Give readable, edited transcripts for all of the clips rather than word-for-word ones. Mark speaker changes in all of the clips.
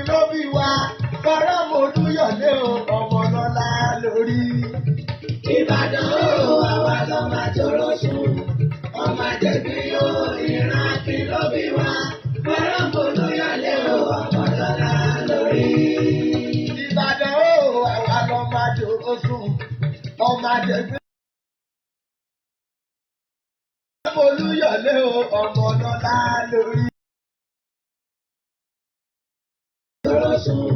Speaker 1: ló bí wa fọ́nrán mo lúyọ̀lé o ọmọ lọ́la lórí. Ìbàdàn o àwa lọ máa jòrò sùn ọmọ àjẹbí o ìran kí ló bí wa fọ́nrán mo lúyọ̀lé o ọmọ lọ́la lórí. Ìbàdàn o àwa lọ máa jòrò sùn ọmọ àjẹbí. Olúyọ̀lé o ọmọ lọ́la lórí. Lọ́sùn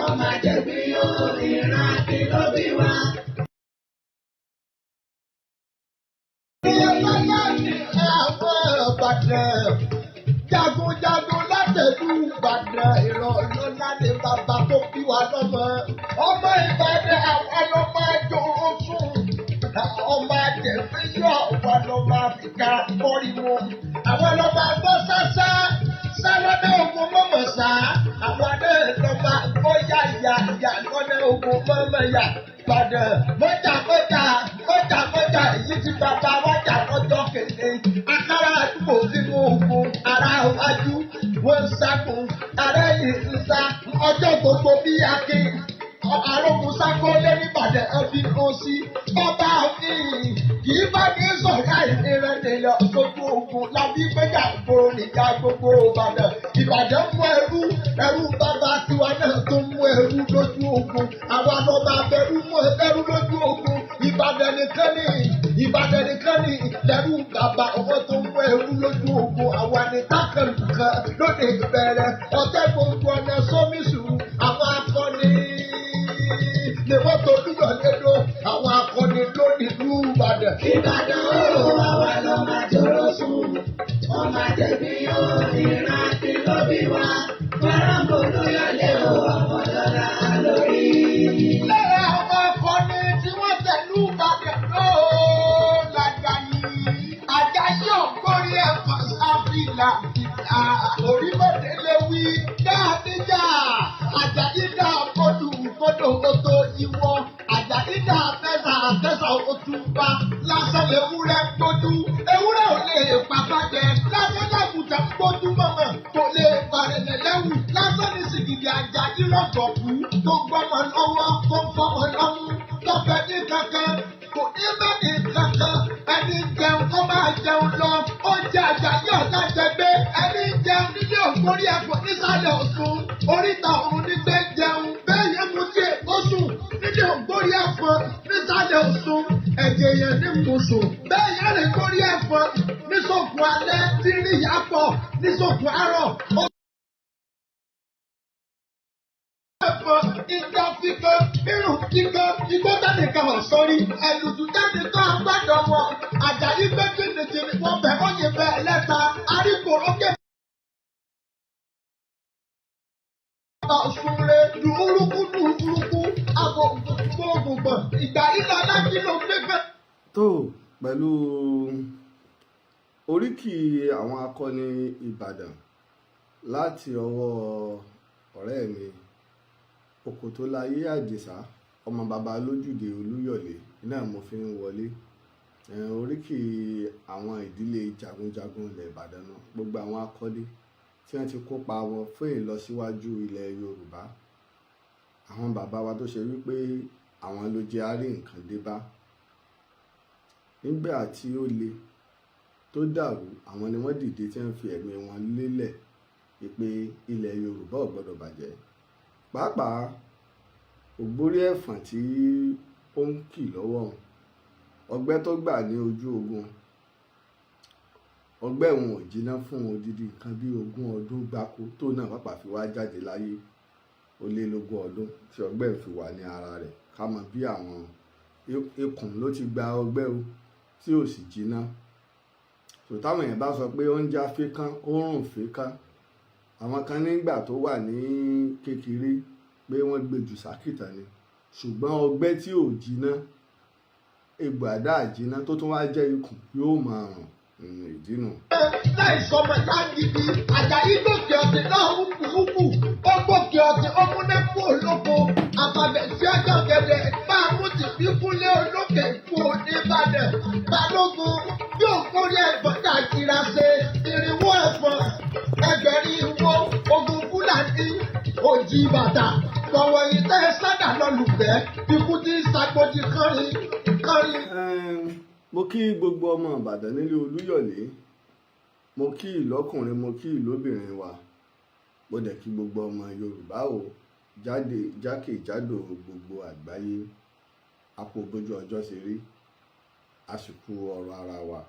Speaker 1: ọmọ àjẹbí o ìran kí ló bí wa. Ìyẹ́pátá ni àwọn Ìbàdàn jagunjagun látẹ̀lú Ìbàdàn ìrọ̀lọ́lá ni bàbá tó bí wa lọ́mọ. Ọmọ Ìbàdàn àwọn ọlọ́mọ àjò sùn. Ọmọ àjẹbí yọ̀ wọ́n lọ́mọ Áfíríkà kọ́rí wọn. Àwọn ọlọ́mọ àgbọ̀ sásá sáwọ́dẹ̀ ogun mọ̀mọ̀ sá. Àwọn adé lọ́mọ àgbọ̀ yá lọ́dẹ̀ ogun mọ̀mọ̀ yá. Ìbàdàn mọ́jà èyí ti bàbá wájà lọ́jọ́ kéde. Akára àdúgbò sínú ogun ara wájú wọ́n ń sákun. Ará yìí ń sá ọjọ́ gbogbo bí akin. Àròkù sákó lé nìbàdàn ẹbí kan sí. Ọba mi kì í bá ní sọ̀rọ̀ ìrìnrìn ènìyàn sójú ogun lábí gbẹ́jà gbòòrò níjà gbogbo Ìbàdàn. Ìbàdàn mú ẹrú bàbá tiwa náà tó mú ẹrú lójú ogun. Àwa lọ́ba abẹ́rú mú ẹrú lójú ogun. Ìbàdàn nìkan ni lẹ́rú bàbá ọmọ tó mú ẹrú lójú ogun. Àwa ni tákàlù kan lóde ìbẹ̀rẹ̀ ọ̀tẹ̀ gbogbo ọ̀nà sómìsù àwọn akọni. Lè wọ́n tó dúró lédò àwọn akọni lónìí ìlú Ìbàdàn. Ìbàdàn o àwa lọ máa jòrò sùn ọmọ àjẹbí o ìran kí ló bí wa fọ́nrán mo lúyọ̀lé o ọmọ lọ́la lórí. Lára àwọn akọni tí wọ́n tẹ̀lú Ìbàdàn ló Àjàyí ògbórí ẹ̀fọ́ sáfìlà orílẹ̀-èdè léwí dáadéjà Àjàyí dá kódò ìwọ Àjàyí dá àtẹ́sà òtúnba lásán lewúrẹ́ gbójú ewúrẹ́ ò lè pàpàjẹ lásán dàgùtà gbójú mọ̀mọ́ kò lè parẹ́lẹ̀ lẹ́wù lásán ní sìgìdì Àjàyí lọ́gọ̀ọ̀kú tó gbọ́mọ lọ́wọ́ tó ń fọmọ lọ́mú tọ́fẹ́ ní kankan kò ní bẹ́ẹ̀ ní kankan ẹni jẹun kó máa jẹun lọ ó jẹ Àjàyí ọ̀làjẹgbé ẹni jẹun nílé ògbórí ẹ̀fọ́ nísàlẹ̀ Ọ̀ṣun oríta ọ̀run nígbẹ́ jẹun bẹ́ẹ̀ yẹn mú sí èkó sùn nílé ògbórí ẹ̀fọ́ nísàlẹ̀ Ọ̀ṣun ẹ̀jẹ̀ yẹn ní mùsùn bẹ́ẹ̀ yẹn lè gbórí ẹ̀fọ́ nísòkun alẹ́ tí rí yàpọ̀ nísòkun àárọ̀. Ìjọ fífẹ́ irun kíkọ́ igbó jáde kan hàn sórí ẹ̀lùtù jáde tó àgbàdo wọn Àjàyí gbé jìnnìjìnnì wọn bẹ̀ ó yẹ bẹ́ẹ̀ lẹ́ta arígbò ókè. Ọ̀ṣunre dùúrúkú àbò gbogbogbò ìgbà ìlà láti ló gbégbé.
Speaker 2: Tó pẹ̀lú oríkì àwọn akọni Ìbàdàn láti ọwọ́ ọ̀rẹ́ mi Òkòtóláyé Àdìsá ọmọ bàbá lójúde Olúyọ̀lé náà mo fi ń wọlé oríkì àwọn ìdílé jagunjagun ilẹ̀ Ìbàdàn náà gbogbo àwọn akọ́lé tí wọ́n ti kópa wọn fún ìlọsíwájú ilẹ̀ Yorùbá àwọn bàbá wa tó ṣe wípé àwọn ló jẹ́ àárín nǹkan dé bá nígbà tí ó le tó dàrú àwọn ni wọ́n dìde tí wọ́n fi ẹ̀mí wọn lélẹ̀ pé ilẹ̀ Yorùbá ò gbọ́dọ̀ bàjẹ́ pàápàá ògbórí ẹ̀fọ̀n tí ó ń kì lọ́wọ́ ọgbẹ́ tó gbà ní ojú ogun ọgbẹ́ òun ò jiná fún odidi nǹkan bí 20 ọdún gbáko tó náà pàpà fi wá jáde láyé ó lé 20 ọdún tí ọgbẹ́ fi wà ní ara rẹ̀ ká mọ̀ bí àwọn ikùn ló ti gba ọgbẹ́ o tí ò sì jiná táwọn èèyàn bá sọ pé ó ń já fíkán ó rùn fíkán àwọn kan nígbà tó wà ní kékeré pé wọ́n gbé jù sákìtàn ni ṣùgbọ́n ọgbẹ́ tí ò jiná egbò àdá àjiná tó tún wá jẹ́ ikùn yóò máa rùn ìdínú.
Speaker 1: láì sọmọ lágídí Àjàyí gòkè ọ̀sẹ̀ náà hùkù ó gòkè ọ̀sẹ̀ ó múná kú olóko àbàbẹ̀ sí ọjọ́ gẹ̀dẹ̀ máa mú tìbí kúlé olókè kú Oníbàdàn Balógun yóò kórè ẹ̀fọn káàkiri ṣe irinwó ẹ̀fọn ẹgbẹ̀rin ìwọ ogun Fúlàní òjì bàtà lọ́wọ́ yìí tẹ́ sádà lọ́lùfẹ́ ikú tí sàgbọ́dì kánrin kánrin.
Speaker 2: Mo kí gbogbo ọmọ Ìbàdàn nílé Olúyọ̀lé, mo kí ìlọ́kùnrin, mo kí ìlóbìnrin wa, mo dẹ̀ kí gbogbo ọmọ Yorùbá o jákèjádò gbogbo àgbáyé. Àpò bójú ọjọ́ ṣe rí, àsìkò ọ̀rọ̀ ara wa.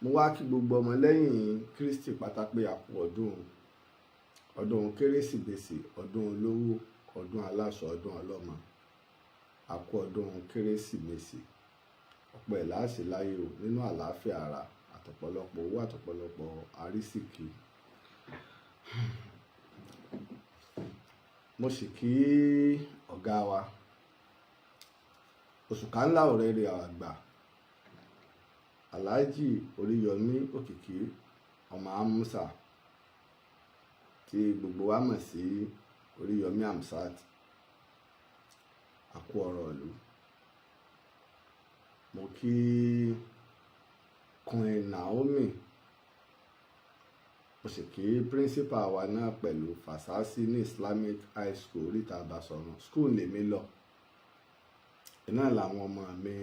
Speaker 2: Mo wá kí gbogbo ọmọ lẹ́yìn Kristi pátá pé àpò ọdún kérésìmesì, ọdún olówó, ọdún aláṣọ, ọdún ọlọ́mọ. Àpò ọdún kérésìmesì, ọ̀pọ̀ ẹ̀ láàṣì láyé o, nínú àlàáfíà ara àtọ̀pọ̀lọpọ̀ owó àtọ̀pọ̀lọpọ̀ àrísìkí. Mo sì kí ọ̀gá wa òṣùká ńlá ọ̀rẹ́ rẹ̀ àgbà Laji Oriyomi òkìkí ọmọ Hamzat tí gbogbo wa mọ̀ sí Oriyomi Hamzat. Àkú ọ̀rọ̀ ìlú. Mo kí Queen Naomi, mo sì kí principal wa náà pẹ̀lú Fasasi ní Islamic High School Oríta Àbàsọ̀rùn school lèmi lọ. Iná làwọn ọmọ mi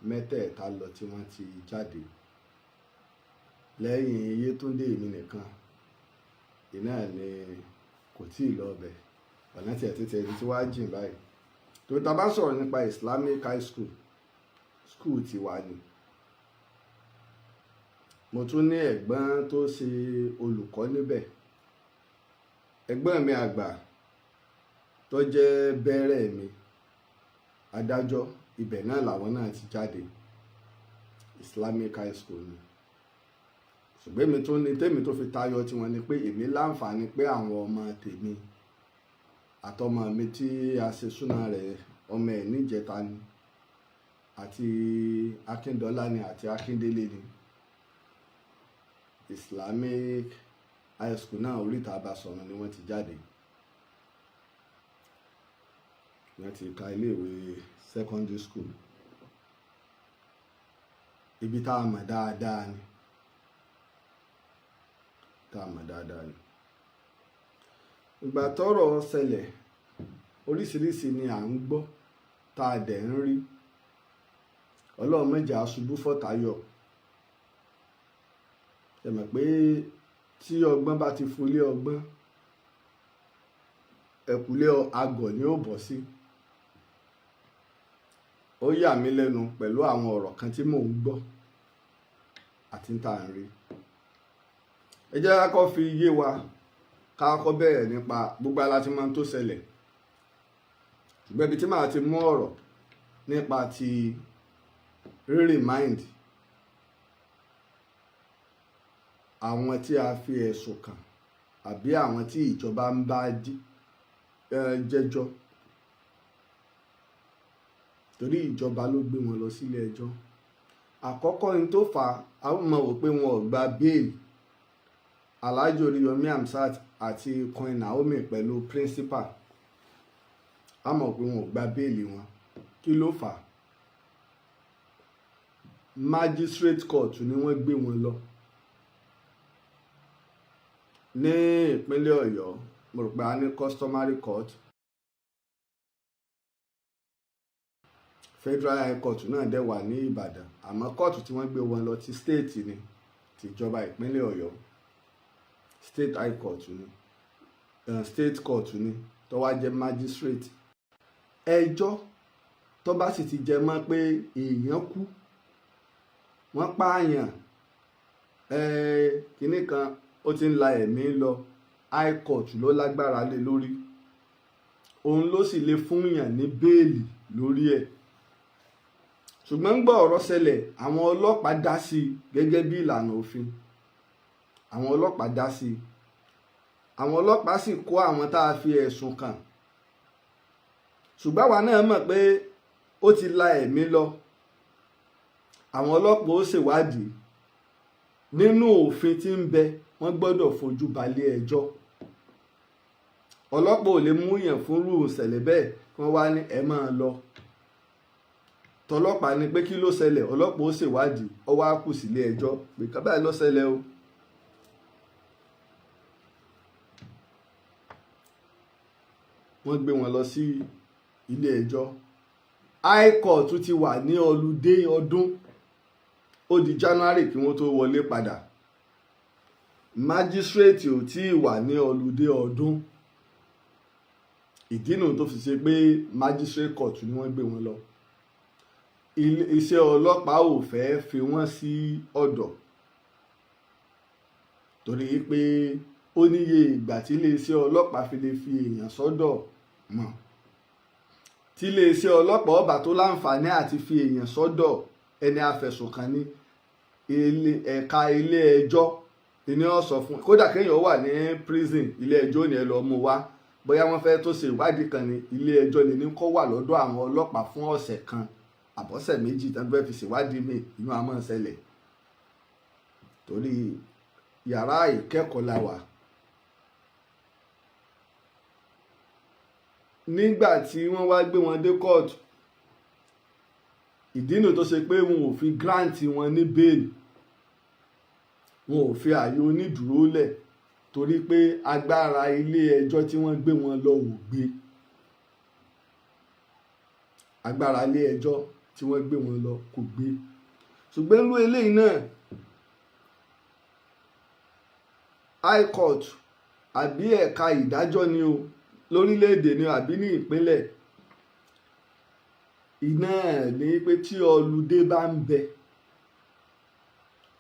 Speaker 2: mẹ́tẹ̀ẹ̀ta lọ tí wọ́n ti jáde. Lẹ́yìn Yétúndé mi nìkan, iná ni kò tí ì lọ ọbẹ̀. Ọ̀nà tí tí wàá jìn báyìí. Tó ta bá sọ̀rọ̀ nípa Islamic High School, school tiwa ni. Mo tún ní ẹ̀gbọ́n tó ṣe olùkọ́ níbẹ̀. Ẹ̀gbọ́n mi àgbà tó jẹ́ bẹ́rẹ̀ mi, adájọ́, ibẹ̀ náà làwọn náà ti jáde. Islamic High School ni. Ṣùgbọ́n èmi tó ní tèmi tó fi tayọ tí wọ́n ní pé èmi láǹfààní pé àwọn ọmọ tèmi àtọmọ mi tí a ṣe súná rẹ̀ ọmọ ẹ̀ níjẹta ni, àti Akíndọ́lá ni àti Akíndélé ni. Islamic High School náà Oríta Àbàsọ̀rùn ni wọ́n ti jáde. Wọ́n ti ka iléèwé secondary school. Ibi tá a mọ̀ dáadáa ni. Ìgbà tọ́rọ̀ ṣẹlẹ̀ oríṣiríṣi ni à ń gbọ́ tá a dẹ̀ ń rí. Ọlọ́run má jẹ́ a ṣubú fọ́tayọ̀. Ẹ mọ̀ pé tí ọgbọ́n bá ti fúnlé ọgbọ́n, ẹ̀kúlé agọ̀ ni ó bọ́ sí. Ó yà mí lẹ́nu pẹ̀lú àwọn ọ̀rọ̀ kan tí mò ń gbọ́ àti tá à ń rí. Ẹ jẹ́ ká kọ́ fi yé wa, ká kọ́ bẹ̀rẹ̀ nípa gbogbo aláti máa tó ṣẹlẹ̀. Ṣùgbọ́n ibi tí màá ti mú ọ̀rọ̀ nípa ti remind àwọn tí a fi ẹ̀sùn kàn àbí àwọn tí ìjọba ń bá jẹ́jọ́, torí ìjọba ló gbé wọn lọ sílé ẹjọ́. Àkọ́kọ́ ní tó fà á mọ̀ wò pé wọn ò gba bẹ́ẹ̀lì Laji Oriyomi Hamzat àti Queen Naomi pẹ̀lú principal. A mọ̀ pé wọn ò gba bẹ́ẹ̀lì wọn. Kí ló fà á? Magistrate court ni wọ́n gbé wọn lọ ní ìpínlẹ̀ Ọ̀yọ́. Mo rò pé a ní customary court. Federal High Court náà dẹ̀ wà ní Ìbàdàn, àmọ́ kóòtù tí wọ́n gbé wọn lọ ti state ni, tìjọba ìpínlẹ̀ Ọ̀yọ́. State High Court ni, state court ni tó wá jẹ́ magistrate. Ẹjọ́ tó bá sì ti jẹ mọ́ pé èèyàn kú, wọ́n pààyàn, kinní kan ó ti ń la ẹ̀mí lọ, High Court ló lágbára lé lórí. Òun ló sì lè fún yàn ní bẹ́ẹ̀lì lórí ẹ̀. Ṣùgbọ́n ń gbọ́ ọ̀rọ̀ ṣẹlẹ̀, àwọn ọlọ́pàá dá sí i gẹ́gẹ́ bí ìlànà òfin. Àwọn ọlọ́pàá dá sí i. Àwọn ọlọ́pàá sì kó àwọn tá a fi ẹ̀sùn kàn. Ṣùgbọ́n àwa náà mọ̀ pé ó ti la ẹ̀mí lọ. Àwọn ọlọ́pàá ó ṣèwádìí. Nínú òfin tí ń bẹ, wọ́n gbọ́dọ̀ fojú balẹ̀ ẹjọ́. Ọlọ́pàá ò lè mú yàn fún irú ìṣẹ̀lẹ̀ bẹ́ẹ̀ kí wọ́n wá ní ẹ máa lọ. Tọlọ́pàá ní pé kí ló ṣẹlẹ̀, ọlọ́pàá ó ṣèwádìí, ó wá kù sílé ẹjọ́ pé kábàáyé ló ṣẹlẹ̀ o. wọ́n gbé wọn lọ sí ilé ẹjọ́. High Court ti wà ní ọlùdé ọdún, ó di January kí wọ́n tó wọlé padà. Magistrate ò tí ì wà ní ọlùdé ọdún, ìdí nù tó fi ṣe pé magistrate court ni wọ́n gbé wọn lọ. Iṣẹ́ ọlọ́pàá ò fẹ́ fi wọ́n sí ọ̀dọ̀, torí pé ó níye ìgbà tí iléeṣẹ́ ọlọ́pàá fi lè fi èèyàn sọ́dọ̀ mọ́. Tí iléeṣẹ́ ọlọ́pàá ọba tó láǹfààní àti fi èèyàn sọ́dọ̀ ẹni afẹ̀sùnkàn ní ẹ̀ka ilé ẹjọ́ ni ó sọ fún, kódà kéèyàn wà ní prison, ilé ẹjọ́ ni ẹ lọ mú wá, bóyá wọ́n fẹ́ tó ṣe ìwádìí kan ní ilé ẹjọ́ lè ní kó wà lọ́dọ̀ àwọn ọlọ́pàá fún ọ̀sẹ̀ kan àbọ̀sẹ̀ méjì tán fẹ́ fi ṣèwádìí mi, inú a máa ṣẹlẹ̀ torí yàrá ìkẹ́kọ̀ọ́ la wà. Nígbà tí wọ́n wá gbé wọn dé court, ìdí nù tó ṣe pé wọn ò fi grant wọn ní bail, wọn ò fi ààyè onídùúró lẹ̀, torí pé agbára ilé ẹjọ́ tí wọ́n gbé wọn lọ ò gbé. Agbára ilé ẹjọ́ tí wọ́n gbé wọn lọ kò gbé. Ṣùgbọ́n irú eléyìí náà, High Court àbí ẹ̀ka ìdájọ́ ni o, lórílẹ̀‐èdè ni àbí ní ìpínlẹ̀, iná ní pé tí ọlùdé bá ń bẹ,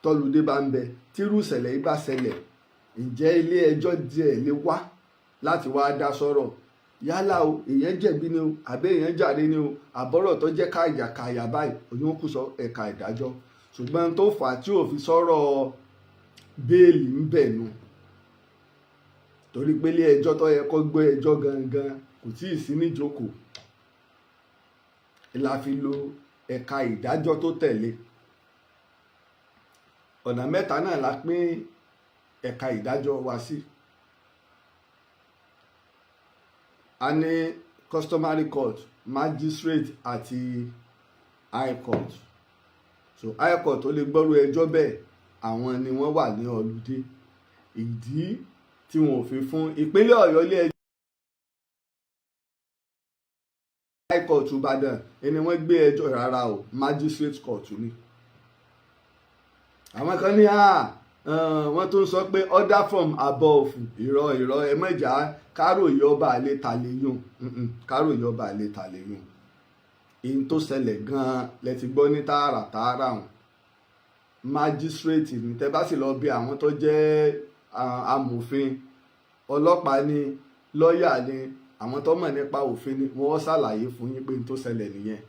Speaker 2: tọ́lùdé bá ń bẹ, tírú ìṣẹ̀lẹ̀ yìí bá ṣẹlẹ̀, ǹjẹ́ ilé ẹjọ́ díẹ̀ lè wá láti wá dá sọ́rọ̀, yálà o èèyàn jẹ̀bi ni o àbí èèyàn jàre ni o, àbọ̀rọ̀ tó jẹ́ káyà báyìí òyìn kù sọ ẹ̀ka ìdájọ́. Ṣùgbọ́n tó fà á tí ò fi sọ̀rọ̀ béèlì ń bẹ̀ nu, torí pé ilé ẹjọ́ tó yẹ kó gbé ẹjọ́ gangan kò tíì sí níjókòó, la fi lo ẹ̀ka ìdájọ́ tó tẹ̀lé. Ọ̀nà mẹ́ta náà la pín ẹ̀ka ìdájọ́ wa sí. A ní customary court, magistrate àti high court. So high court tó lè gbọ́rú ẹjọ́ bẹ́ẹ̀, àwọn ni wọ́n wà ní ọlùdé. Ìdí tí wọn ò fi fún ìpínlẹ̀ Ọ̀yọ́ ilé ẹjọ́ high court Ìbàdàn ẹni wọ́n gbé ẹjọ́ rárá o, magistrate court ni. Àwọn kan ní wọ́n tún sọ pé order from above, irọ́ ẹ mọ̀já káròyé ọba àlè tàlẹ́yùn, káròyé ọba àlè tàlẹ́yùn. Ìyẹn tó ṣẹlẹ̀ gan-an lẹ ti gbọ́ ní tààràtààrà wọn. Magistrate ní tẹ́ bá sì lọ bí àwọn tó jẹ́ amòfin, ọlọ́pàá ni, lọ́ọ̀yà ni, àwọn tó mọ̀ nípa òfin ni wọ́n ṣàlàyé fún yín pé n tó ṣẹlẹ̀ nìyẹn.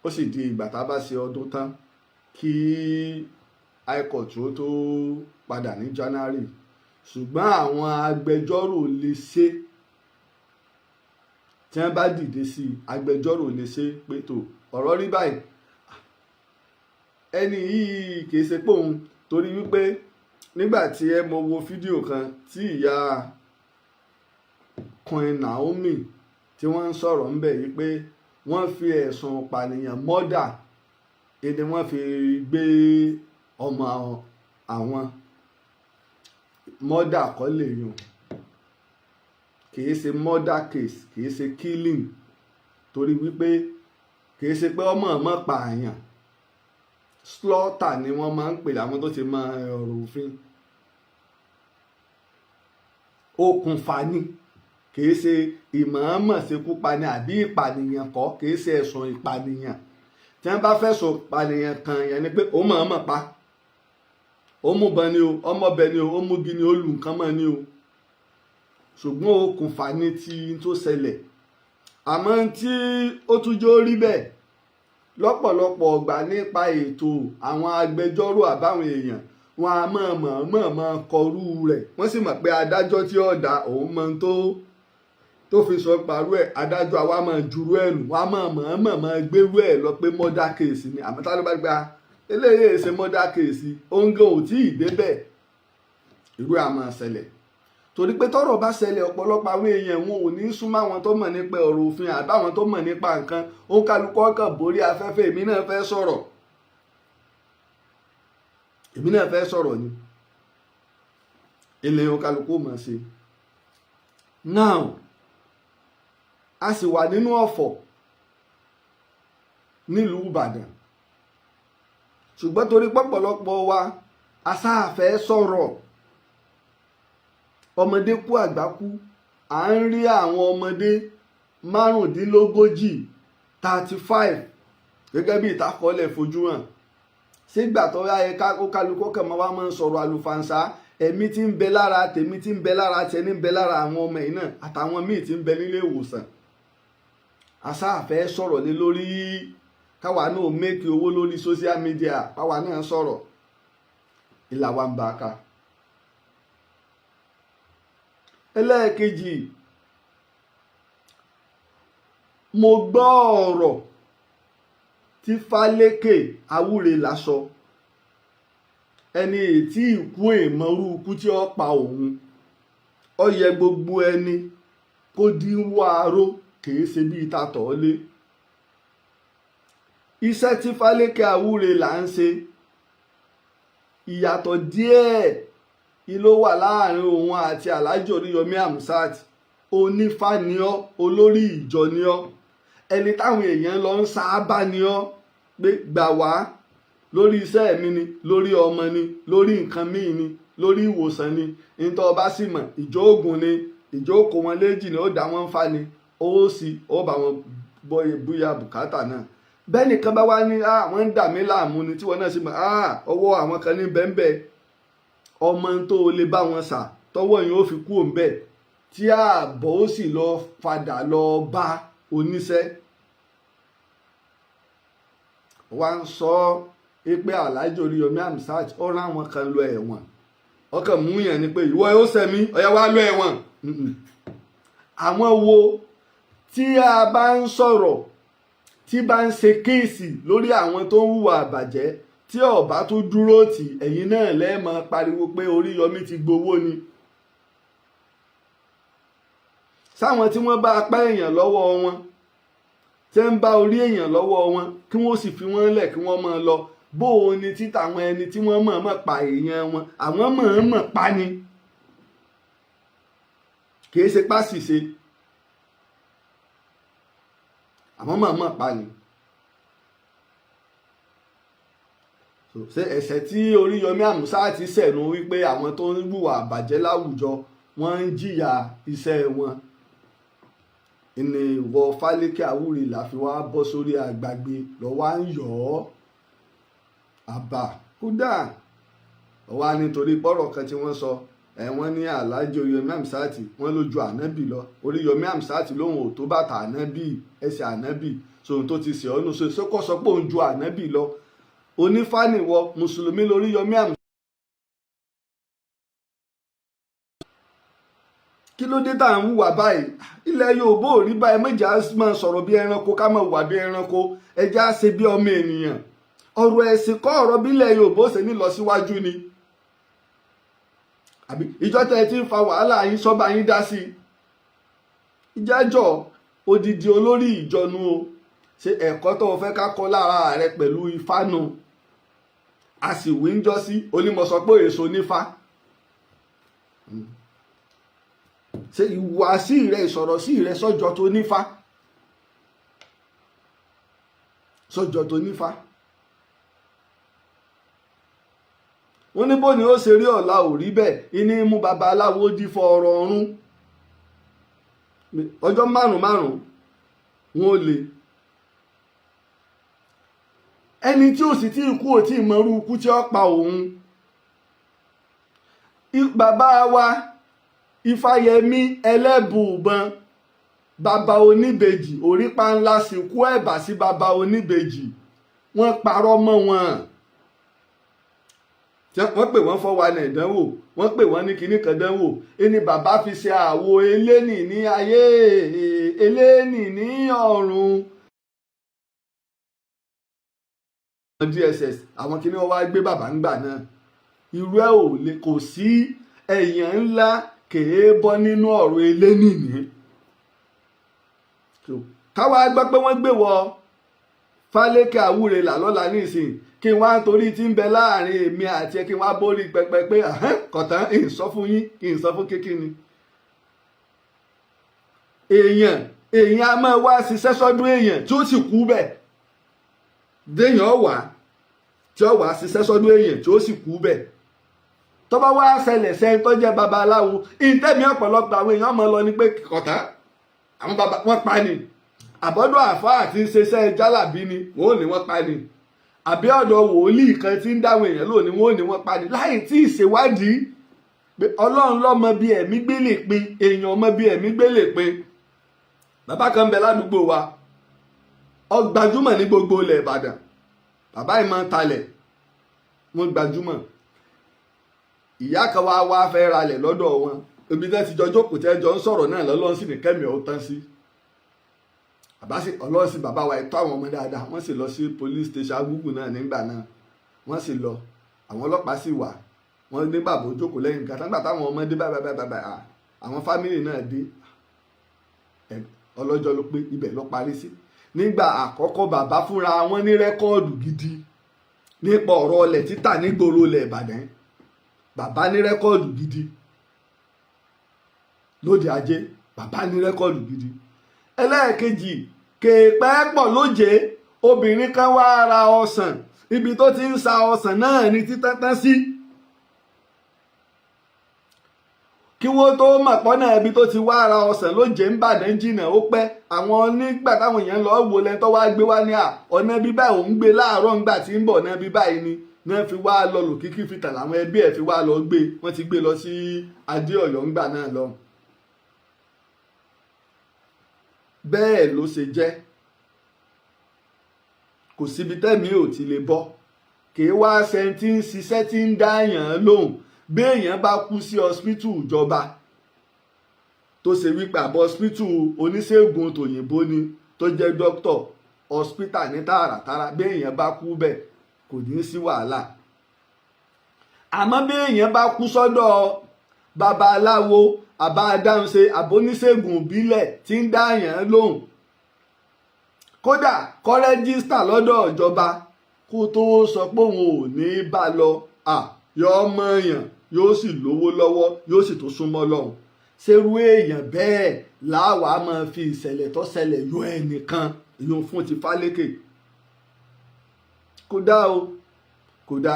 Speaker 2: Ó sì di ìgbà tá a bá ṣe ọdún tán kí high court ó tó padà ní January. Ṣùgbọ́n àwọn agbẹjọ́rò lè ṣe, tí wọ́n bá dìde sí i, agbẹjọ́rò lè ṣe pé tó ọ̀rọ̀ rí báyìí, ẹni yìí kìí ṣe pé òun, torí wípé nígbà tí mo wo fídíò kan tí ìyá Queen Naomi tí wọ́n ń sọ̀rọ̀ ńbẹ̀ yìí pé wọ́n fi ẹ̀sùn ìpànìyàn mọ́dà èdè wọ́n fi gbé ọmọ àwọn. Mọ́dà kọ́ lè yùn, kìí ṣe murder case, kìí ṣe killing, torí wípé kìí ṣe pé ọmọ pààyàn, slaughter ni wọ́n máa ń pè láwọn tó ti mọ ọ̀rọ̀ òfin. Okùnfà ni, kìí ṣe ìmọ̀ọ́mọ̀ ṣekú pani àbí ìpànìyàn kọ́, kìí ṣe ẹ̀sùn ìpànìyàn. Tí wọ́n bá fẹ̀sùn ìpànìyàn kan yẹn ni pé ó mọ̀ọ́mọ̀ pa, ó mú bọ́n ni o, ọmọbẹ ni o, ó mú gi ni, ó lu nǹkan mọ́ ni o. Ṣùgbọ́n okùnfà ni ti tó ṣẹlẹ̀. Àmọ́ tí ó tún jó rí bẹ́ẹ̀ lọ́pọ̀lọpọ̀ ọgbà nípa ètò àwọn agbẹjọ́rò àbáwọn èèyàn, wọn a mọ̀ kọrú rẹ̀. Wọ́n sì mọ̀ pé adájọ́ tí ó dá òun mọ tó fi sọ parú ẹ̀, adájọ́ àwa máa jurú ẹ̀ nù, wọ́n á mọ̀ gbérú ẹ̀ lọ pé murder case ni. Àmọ́ tá ló bá gba eléyìí ṣe murder case, oúnjẹ ò tí ì débẹ̀, irú àmọ́ ṣẹlẹ̀. Torí pé tọ́rọ̀ bá ṣẹlẹ̀, ọ̀pọ̀lọpọ̀ àwọn èèyàn wọn ò ní súnmọ́ àwọn tó mọ̀ nípa ọ̀rọ̀ òfin àbáwọn tó mọ̀ nípa nǹkan. Òun kálukú ọkàn borí afẹ́fẹ́, èmi náà fẹ́ sọ̀rọ̀ ni ilé òun kálukú mọ̀ ṣe. Now a sì wà nínú ọ̀fọ̀ nílùú Ìbàdàn ṣùgbọ́n torí pọ̀pọ̀lọpọ̀ wa a sáàfẹ́ sọ̀rọ̀ ọmọdé kú àgbà kú à ń rí àwọn ọmọdé márùndínlógójì 35 gẹ́gẹ́ bí ìtakọ̀ọ́lẹ̀ fojú hàn sígbà tó yáyẹ kálukú kẹmọ wa máa ń sọ̀rọ̀ àlùfànṣá ẹ̀mí tí ń bẹ lára tèmi tí ń bẹ lára tẹni ń bẹ lára àwọn ọmọ yìí náà àtàwọn míì tí ń bẹ nílé ìwòsàn àsáàfẹ́ sọ̀rọ̀ lé lórí káwa náà méèkì owó lórí social media káwa náà sọ̀rọ̀ ìlà wa ń bá a ká. ẹlẹ́ẹ̀kejì mo gbọ́ ọ̀rọ̀ tí Fálékè Àwúre lásọ ẹni tí ìkú èèmọ̀rú ikú tí ó pa òun ó yẹ gbogbo ẹni kó dínwó aró kìí ṣe bí ìta tọ̀ọ́lé iṣẹ́ tí Fálékè Àwúre là ń ṣe ìyàtọ̀ díẹ̀ ló wà láàrin òun àti Alhaji Oriyomi Hamzat onífá ni ọ́ olórí ìjọ ni ọ́ ẹni táwọn èèyàn lọ ń sáábà ni ọ́ pé gbà wá lórí iṣẹ́ mi ni lórí ọmọ ni lórí nǹkan míì ni lórí ìwòsàn ni nítorí ọba sì mọ̀ ìjọ ògùn ni ìjọ òkò wọn léjì ni ó dá wọn fá ni ó sì ó bá wọn bóyá bùkátà náà bẹ́ẹ̀ nìkan bá wá ní wọ́n ń dà mí láàmú ni tí wọ́n náà sì mọ̀ ọwọ́ àwọn kan ní bẹ́ńbẹ́ ọmọ tó lè bá wọn sà tọwọ́ yìí ó fi kú òun bẹ́ẹ̀ tí ààbọ̀ ó sì lọ padà lọ bá oníṣẹ́ wá ń sọ pé Alhaji Oriyomi Hamzat ó rán àwọn kan lọ ẹ̀wọ̀n ọkàn mú yẹn ni pé ìwọ yóò sẹ́mi ọ̀yá wá lọ ẹ̀wọ̀n àwọn wo tí a bá ń sọ̀rọ̀ tí bá ń ṣe kéèsì lórí àwọn tó ń hùwà àbàjẹ́ tí ọba tó dúró tì ẹ̀yin náà lẹ́ẹ̀mọ́ pariwo pé Oriyomi ti gbowó ni sáwọn tí wọ́n bá apá èèyàn lọ́wọ́ wọn tẹ́ ń bá orí èèyàn lọ́wọ́ wọn kí wọ́n sì fi wọ́n lẹ̀ kí wọ́n máa lọ bóò ni títa àwọn ẹni tí wọ́n mọ̀ọ́mọ̀ pa èèyàn wọn àwọn mọ̀ọ́mọ̀ pa ni kì í ṣe pàṣìṣe àwọn mọ̀ọ́mọ̀ pa ni. ṣé ẹ̀ṣẹ̀ tí Oriyomi Hamzat ti ṣẹ̀nu wípé àwọn tó ń hùwà àbàjẹ́ láwùjọ wọ́n ń jìyà iṣẹ́ wọn ìní ìwọ Fálékè Àwúre là fi wá bọ́ sórí àgbàgbé lọ wá ń yọ̀ ọ́ àbà kódà wá nítorí pọ́rọ̀ kan tí wọ́n sọ wọ́n ní Alhaji Oriyomi Hamzat wọ́n ló ju ànábì lọ Oriyomi Hamzat lóhun ò tó bàtà ànábì ẹsẹ̀ ànábì sóhun tó ti ṣe ọ́nù sókò sọ pé òun ju ànábì lọ onífàníwọ mùsùlùmí l'Oriyomi Hamzat. kí ló dé tá à ń hùwà báyìí ilẹ̀ Yorùbá ò rí báyìí méjà máa sọ̀rọ̀ bí ẹranko ká máa wà bí ẹranko ẹja ṣe bí ọmọ ènìyàn ọ̀rọ̀ ẹ̀sìn kọ́ ọ̀rọ̀ bí ilẹ̀ Yorùbá ó ṣe ní lọ síwájú ni àbí ìjọ tẹ́ ẹ ti ń fa wàhálà yín sọ́ba yín dá sí ìjẹ́jọ́ odidi olórí ìjọnu o ṣe ẹ̀kọ́ tó o fẹ́ ká kọ́ lára rẹ pẹ̀lú ifá nu a sì wí ń jọ sí onímọ̀ sọ pé èso nífá ṣe ìhùwàsí rẹ ìsọ̀rọ̀ sí rẹ sọ́jọ́ tó nífá sọ́jọ́ tó nífá wọ́n ní bó ni ó ṣe rí ọ̀la ò rí bẹ́ẹ̀ iní mú babaláwo dífọ́ ọ̀rọ̀ ọ̀run ọjọ́ márùn-ún wọn ò lè ẹni tí ó sì tí ikú ò tí ì mọrú ikú tí ó pa òun bàbá wa Ifáyẹmí Ẹlẹ́bùúbọn bàbá oníbejì orípa ńlá sìnkú ẹ̀bà sí bàbá oníbejì wọ́n parọ́ mọ́ wọn wọ́n pè wọ́n fọwọ́ ní ìdánwò wọ́n pè wọ́n ní kinní kan dánwò ẹni bàbá fi ṣe àwo eléni ní ayé eléni ní ọ̀run. DSS àwọn kinní wọn wá gbé bàbá ń gbà náà irú ẹ̀ ò lè kò sí èèyàn ńlá kèé bọ́ nínú ọ̀rọ̀ eléni ní. káwa gbọ́ pé wọ́n gbé wọ Fálékè Àwúre là lọ́la nísìnyí kí n wá torí tí ń bẹ láàrin èmi àti ẹ kí n wá borí pẹpẹ pé kọ̀tán kí n sọ fún yín kí n sọ fún kékeré ni. èèyàn èèyàn a máa wá ṣiṣẹ́ sọ́dún èèyàn tí ó sì kú bẹ́ẹ̀ déèyàn wà tí ó wà ṣiṣẹ́ sọ́dún èèyàn tí ó sì kú bẹ́ẹ̀ tó bá wá ṣẹlẹ̀ sẹ́ni tó jẹ́ babaláwo ìtẹ́mi ọ̀pọ̀lọpọ̀ àwọn èèyàn máa lọ ní pé kọ̀tá àwọn baba wọn pa ni àbọ̀dọ̀ àfáà tí ń ṣiṣẹ́ jálàbí ni wọ́n ò ní wọ́n pa ni àbí ọ̀dọ̀ wòlíì kan tí ń dáwọn èèyàn lónìí wọ́n ò ní wọ́n pa ni láì tí ì ṣèwádìí pé ọlọ́run ló mọ bí ẹ̀mí gbélé pin èèyàn mọ bí ẹ̀mí gbélé pin bàbá kan ń bẹ ládùúgbò wa ó gbajúmọ̀ ní gbogbo ilẹ̀ Ìbàdàn bàbá yìí máa ń talẹ̀ wọ́n gbajúmọ̀ ìyá kan wá fẹ́ ralẹ̀ lọ́dọ̀ wọn ibi tẹ́ ti jọ jókòó tẹ́ jọ ń sọ̀rọ̀ náà lọ́lọ́run sì ní kẹ́mi ọ̀ tán sí ọlọ́run sì bàbá wa ẹ̀ tó àwọn ọmọ dáadáa wọ́n sì lọ sí police station agbègbè náà nígbà náà wọ́n sì lọ àwọn ọlọ́pàá sì wà wọ́n ní bàbá ojókòó lẹ́yìn nǹkan nígbà táwọn ọmọ dé báyìí àwọn fámìlì náà dé ọlọ́jọ́ ló pé ibẹ̀ ló parí sí nígbà àkọ́kọ́ bàbá fúnra wọn ní rẹ́kọ́ọ̀dù gidi nípa ọ̀rọ̀ ọlẹ̀ títà nígboro ilẹ̀ Ìbàdàn bàbá ní rẹ́kọ́ọ̀dù gidi lóde ajé bàbá ní rẹ́kọ́ọ̀dù gidi ẹlẹ́ẹ̀kejì kèèpẹ́ pọ̀ lóje obìnrin kan wá ra ọsàn ibi tó ti ń sa ọsàn náà ní títẹ́tẹ́ sí kí wọ́n tó mọ̀ pọ́nà ibi tó ti wá ra ọsàn lóje ń bàdàn jìnnà ó pẹ́ àwọn nígbà táwọn èèyàn lọ wò lẹ́ni tó wá gbé wá ní ọ̀nà bíbá òun gbé láàárọ̀ ńgbà tí ń bọ̀ náà bíbá yìí ni náà fi wá lọ lòkìkí fìtà làwọn ẹbí ẹ̀ fi wá lọ gbé wọ́n ti gbé lọ sí Adéọ̀yọ́ ńgbà náà lọ. bẹ́ẹ̀ ló ṣe jẹ́ kò síbi tẹ́mi ò ti lè bọ́ kì í wá ṣẹni tí ń ṣiṣẹ́ tí ń dáyàn lóhùn béèyàn bá kú sí hospital ìjọba tó ṣe wípé àbọ̀ hospital oníṣègùn tòyìnbó ni tó jẹ́ doctor hospital ní tààràtàrà béèyàn bá kú bẹ́ẹ̀ kò ní sí wàhálà àmọ́ béèyàn bá kú sọ́dọ̀ babaláwo àbá adáhunṣe àbóníṣègùn ìbílẹ̀ tí ń dáyàn lóhùn kódà kọ́ rẹ́gísítà lọ́dọ̀ ìjọba kó tó sọ pé òun ò ní bá lọ yọ ọmọ èèyàn yóò sì lówó lọ́wọ́ yóò sì tó súnmọ́ lọ́hùn ṣerú èèyàn bẹ́ẹ̀ láwàá máa fi ìṣẹ̀lẹ̀ tó ṣẹlẹ̀ yọ ẹnìkan ìyóò fún ti Fálékè kódà o kódà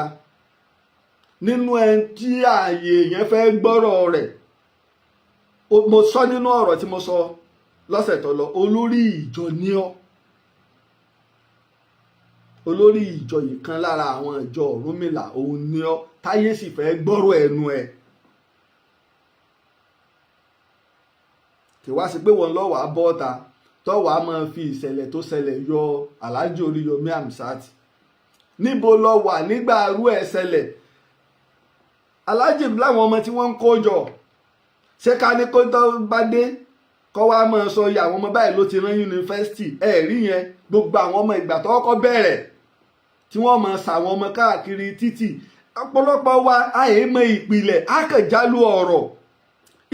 Speaker 2: nínú ẹni tí ààyè yẹn fẹ́ gbọ́rọ̀ rẹ̀ mo sọ nínú ọ̀rọ̀ tí mo sọ lọ́sẹ̀ tó lọ olórí ìjọ ni ọ́ olórí ìjọ yìí kan lára àwọn ìjọ Ọ̀rúnmìlà òun ni ọ́ táyé sì fẹ́ gbọ́rọ̀ ẹnu ẹ̀ kì wá sí pé wọn lọ́wọ́ abọ́ta tọ́wọ́ a máa fi ìṣẹ̀lẹ̀ tó ṣẹlẹ̀ yọ Alhaji Oriyomi Hamzat níbo lọ wà nígbà arú ẹ̀ ṣẹlẹ̀ Alhaji láwọn ọmọ tí wọ́n ń kó jọ ṣé ká ní kó tó bá dé kọ́ wá máa sọ iye àwọn ọmọ báyìí ló ti rán yunifásitì rí yẹn gbogbo àwọn ọmọ ìgbà tó kọ́kọ́ bẹ̀rẹ̀ tí wọ́n máa ṣàwọn ọmọ káàkiri títì ọ̀pọ̀lọpọ̀ wa àìmọ ìpìlẹ̀ àkànjálù ọ̀rọ̀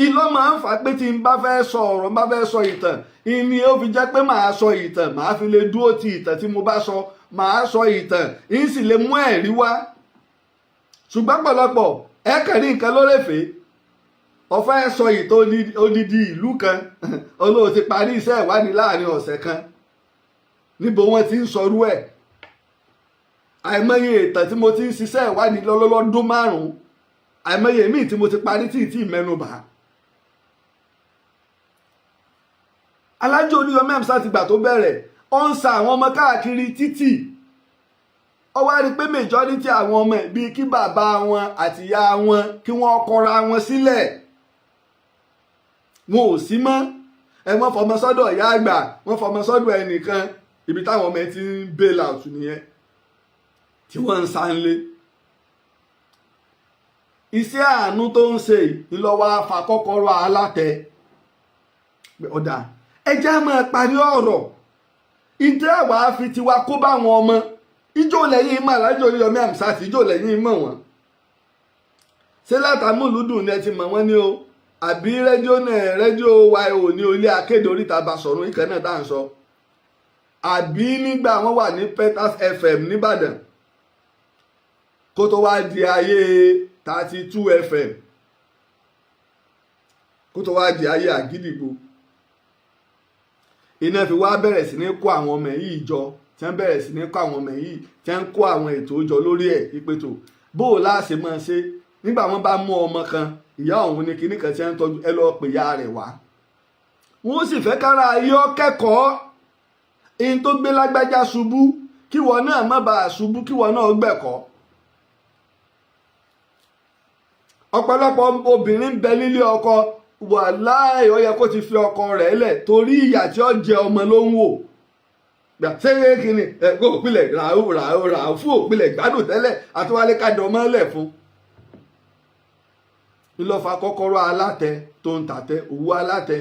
Speaker 2: ìlọ máa ń fà pé tí n bá fẹ́ sọ ọ̀rọ̀ bá fẹ́ sọ ìtàn ìní ó fi jẹ́ pé màá sọ ìtàn màá fi lè dúró ti ìtàn tí mo bá sọ màá sọ ìtàn ìyí sì lè mú ẹ̀rí wá ṣùgbọ́n pọ̀lọpọ̀ ẹ kàn ní nǹkan lórèfé ọ̀fẹ́ sọ ìtàn odidi ìlú kan olóò ti parí iṣẹ́ ìwádìí láàrin ọ̀sẹ̀ kan níbo wọ́n ti ń sọrú ẹ̀ àìmọye ìtàn tí mo ti ń ṣiṣẹ́ ìwádìí lọ́dún márùn-ún àìmọye míì tí mo ti parí tí mẹ́nubà. Alhaji Oriyomi Hamzat ti gbà tó bẹ̀rẹ̀ ó ń sa àwọn ọmọ káàkiri títì ó wá rí pé majority àwọn ọmọ ẹ̀ bíi kí bàbá wọn àtìyá wọn kí wọ́n kọra wọn sílẹ̀ wọn ò sí mọ́ wọ́n fọmọ sọ́dọ̀ ìyá àgbà wọ́n fọmọ sọ́dọ̀ ẹnìkan ibi táwọn ọmọ ẹ̀ ti ń bail out nìyẹn tí wọ́n ń sá ń lé iṣẹ́ àánú tó ń ṣe ńlọ́wọ́ afakọ́kọ́rọ́ alátẹ ọ̀dà ẹjẹ́ máa parí ọ̀rọ̀ ìdí àwa fi tiwa kó bá wọn ọmọ ijó lẹ́yìn mọ̀ Alhaji Oriyomi Hamzat ijó lẹ́yìn mọ̀ wọ́n ṣé látàmúlùdùn ni ẹ ti mọ̀ wọ́n ní o àbí rédíò yo ní ilé akéde oríta Basọ̀run ìkànnì náà dáhùn sọ àbí nígbà wọ́n wà ní Peters FM nìbàdàn kó tó wá di ayé 32 FM kó tó wá di ayé àgídìgbò iná fi wá bẹ̀rẹ̀ sí ní kó àwọn ọmọ yìí jọ tí wọ́n bẹ̀rẹ̀ sí ní kó àwọn ọmọ yìí tí wọ́n kó àwọn ètò jọ lórí ẹ̀ ìpètò bó o láṣẹ máa ṣe nígbà wọ́n bá mú ọmọ kan ìyá òun ní kinní kan tí wọ́n ń tọ́jú ẹ lọ́ọ́ pè ya rẹ̀ wá. wọ́n sì fẹ́ kára ayé kẹ́kọ̀ọ́ ihun tó gbé lágbájá ṣubú kí wọn náà má bàa ṣubú kí wọn náà gbẹ̀kọ́. ọ̀pọ̀lọpọ̀ obìnrin bẹ nílé ọkọ wàláì ó yẹ kó ti fi ọkọ rẹ̀ lẹ̀ torí ìyà tí ó jẹ ọmọ ló ń wò. ṣé kìíní kó òpìlẹ̀ ràá fún òpìlẹ̀ gbádùn tẹ́lẹ̀ àtúwálé kájọ mọ́lẹ̀ fún. ńlọ́fà kọ́kọ́rọ́ alátẹ tó ń tàtẹ òwú alátẹ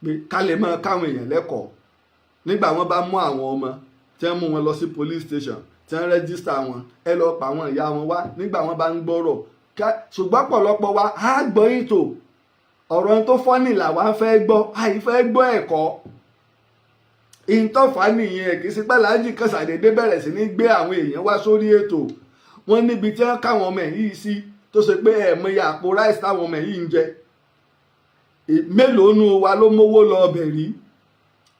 Speaker 2: pé ká lè máa káwọn èèyàn lẹ́kọ̀ọ́ nígbà wọ́n bá mú àwọn ọmọ tí wọ́n mú wọn lọ sí police station tí wọ́n rẹ́gísítà wọn ẹ lọ pa àwọn ìyá wọn wá nígbà wọ́n bá ń gbọ́rọ̀ ṣùgbọ́n pọ̀lọpọ̀ wa á gbọ́ ètò ọ̀rọ̀ tó fọ́nì làwa fẹ́ gbọ́ àìfẹ́ gbọ́ ẹ̀kọ́ ìtọ́fà nìyẹn kì í sí pé Lájì kan ṣàdédé bẹ̀rẹ̀ sí ní gbé àwọn èèyàn wá sórí ètò wọn níbi tí wọ́n káwọn ọmọ yìí sí tó ṣe pé ẹ̀mọye àpò ráìsì táwọn ọmọ yìí ń jẹ mélòó nu wa ló mówó lọ ọbẹ̀ rí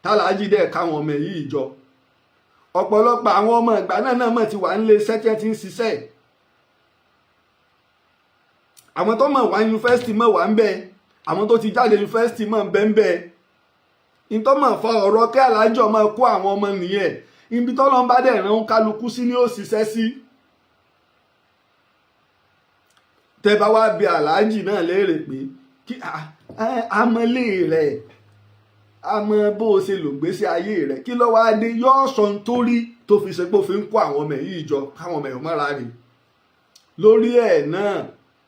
Speaker 2: tálájì dẹ̀ káwọn ọmọ yìí jọ ọ̀pọ̀lọpọ̀ àwọn ọmọ ìgbà náà mọ̀ ti wà nílé sẹ́tẹ́ tí ń ṣiṣẹ́ àwọn tó mọ̀ wá yunifásitì mọ̀ wá ń bẹ àwọn tó ti jáde yunifásitì mọ̀ ń bẹ ń bẹ ìtọ́ mọ̀ fa ọ̀rọ̀ kí alájọ máa kó àwọn ọmọ nìyẹn ibi tọ́lọ́ ń bá dẹ̀ rán kálukú sí ni ó ṣiṣẹ́ sí. tẹ́ bá wá bi aláàjì náà léèrè pé kí amọ̀lé rẹ̀ àmọ́ bó o ṣe lò gbésí ayé rẹ̀ kí ló wá dé yóò sọ nítorí tó fi ṣe pé ó fi ń kó àwọn ọmọ yìí jọ káwọn ọmọ yìí mọ́ra rè lórí ẹ̀ náà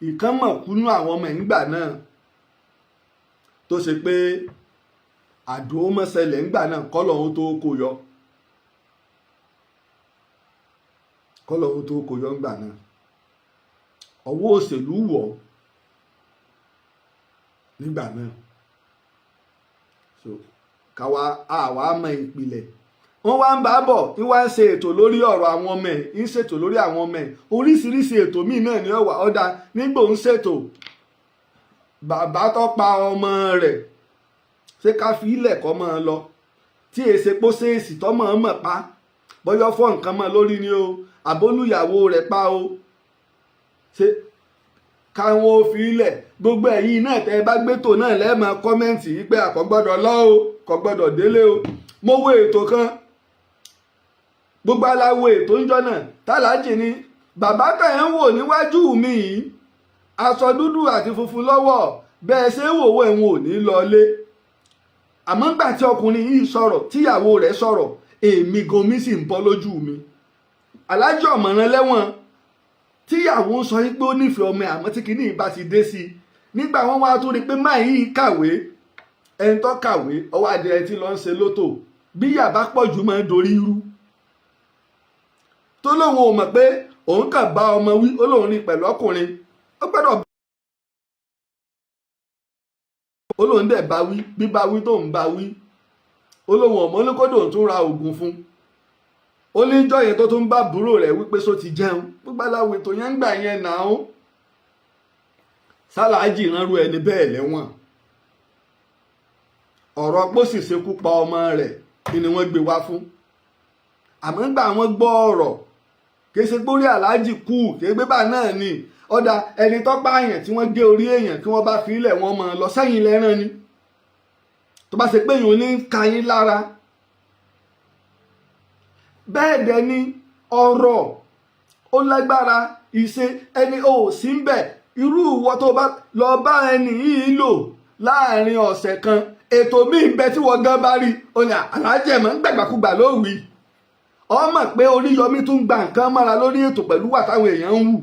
Speaker 2: ìkànnmọ̀kúnú àwọn ọmọ ìgbà náà tó ṣe pé àdó mọ́sẹ̀lẹ̀ ńgbà náà kọ́lọ́hún tó kó yọ kọ́lọ́hún tó kó yọ ńgbà náà ọwọ́ òṣèlú wọ̀ nígbà náà so káwa àwa mọ ìpìlẹ̀ wọ́n wá ń bá bọ̀ ní wá ń ṣe ètò lórí ọ̀rọ̀ àwọn ọmọ ẹ̀ ń ṣètò lórí àwọn ọmọ ẹ̀ oríṣiríṣi ètò míì náà ní ọ̀wà ọ̀dà nígbò ń ṣètò bàbá tó pa ọmọ rẹ̀ ṣé ká fi ilẹ̀ kọ́ mọ́ ọ lọ tí èsè pósèèsì tọ́mọ̀ ọ́n mọ̀ pa bọ́yọ́ fọ́ nǹkan mọ́ lórí ni o àbólúyàwó rẹ̀ pa o ṣé káwọn ò fi ilẹ̀ gbogbo ẹ̀yìn náà tẹ́ ẹ bá gbétò náà lẹ́ẹ̀mọ́ kọ́mẹ́ǹtì yìí pé àkọ́gbọ́dọ̀ lọ o kò gbọ́dọ̀ délé o mo wo ètò kan gbogbo aláwo ètò ń jọ náà tálájì ni bàbá tẹ̀ ń wò níwájú mi yìí aṣọ dúdú àti funfun lọ́wọ́ bẹ́ẹ̀ ṣe ń wòwò ẹ̀wọ̀n ò ní lọlé àmọ́ gbà tí ọkùnrin yìí sọ̀rọ̀ tíyàwó rẹ̀ sọ̀rọ̀ èmi gan mi sì ń bọ́ lójú mi alájì ọ̀mọ̀ràn lẹ́wọ̀n tíyàwó sọ pé ó nífẹ̀ẹ́ ọmọ àmọ́ tí kìíní bá ti dé sí i nígbà wọn wá tó rí pé máa yìí kàwé ẹni tó kàwé ọwọ́ adìrẹ tí lọ ń ṣe lótò bí yàbá pọ̀ jù máa ń dorí irú tó lóun ò mọ̀ pé òun kàn bá ọmọ wí ó lóun rí pẹ̀lú ọkùnrin ó gbọ́dọ̀ ó lóun dẹ̀ bá wí bíbá wí tóun bá wí ó lóun ọmọ olókòdò tún ra oògùn fún ó ní jọ yẹn tó tún bá búrò rẹ̀ wípé só ti jẹun gbogbo aláwo ètò yẹn ń gbà yẹn náà ó Sálájì ránrú ẹni bẹ́ẹ̀ lẹ́wọ̀n ọ̀rọ̀ pósì ṣekú pa ọmọ rẹ̀ kí ni wọ́n gbé wá fún àmọ́ gbà wọ́n gbọ́ ọ̀rọ̀ kì í ṣe gbórí aláàjì kú kì í gbé bá náà ni ọ̀dà ẹni tó pààyàn tí wọ́n gé orí èèyàn kí wọ́n bá fi ilẹ̀ wọn mọ̀ lọ sẹ́yìn lẹ́rán ni tó bá ṣe pé èèyàn ní ń ka yín lára bẹ́ẹ̀ dẹ̀ ni ọ̀rọ̀ ó lágbára ìṣe ẹni ò sí ń bẹ̀ irú ìwọ tó bá lọ bá ẹni yìí lò láàrin ọ̀sẹ̀ kan ètò míì ń bẹ tí wọ́n gan bá rí ó ní aláàjì ẹ̀mọ́ ń gbàgbàkúgbà ló wí ọmọ pé Oríyọmí tún gba nǹkan mọ́ra lórí ètò pẹ̀lú wà táwọn èèyàn ń wù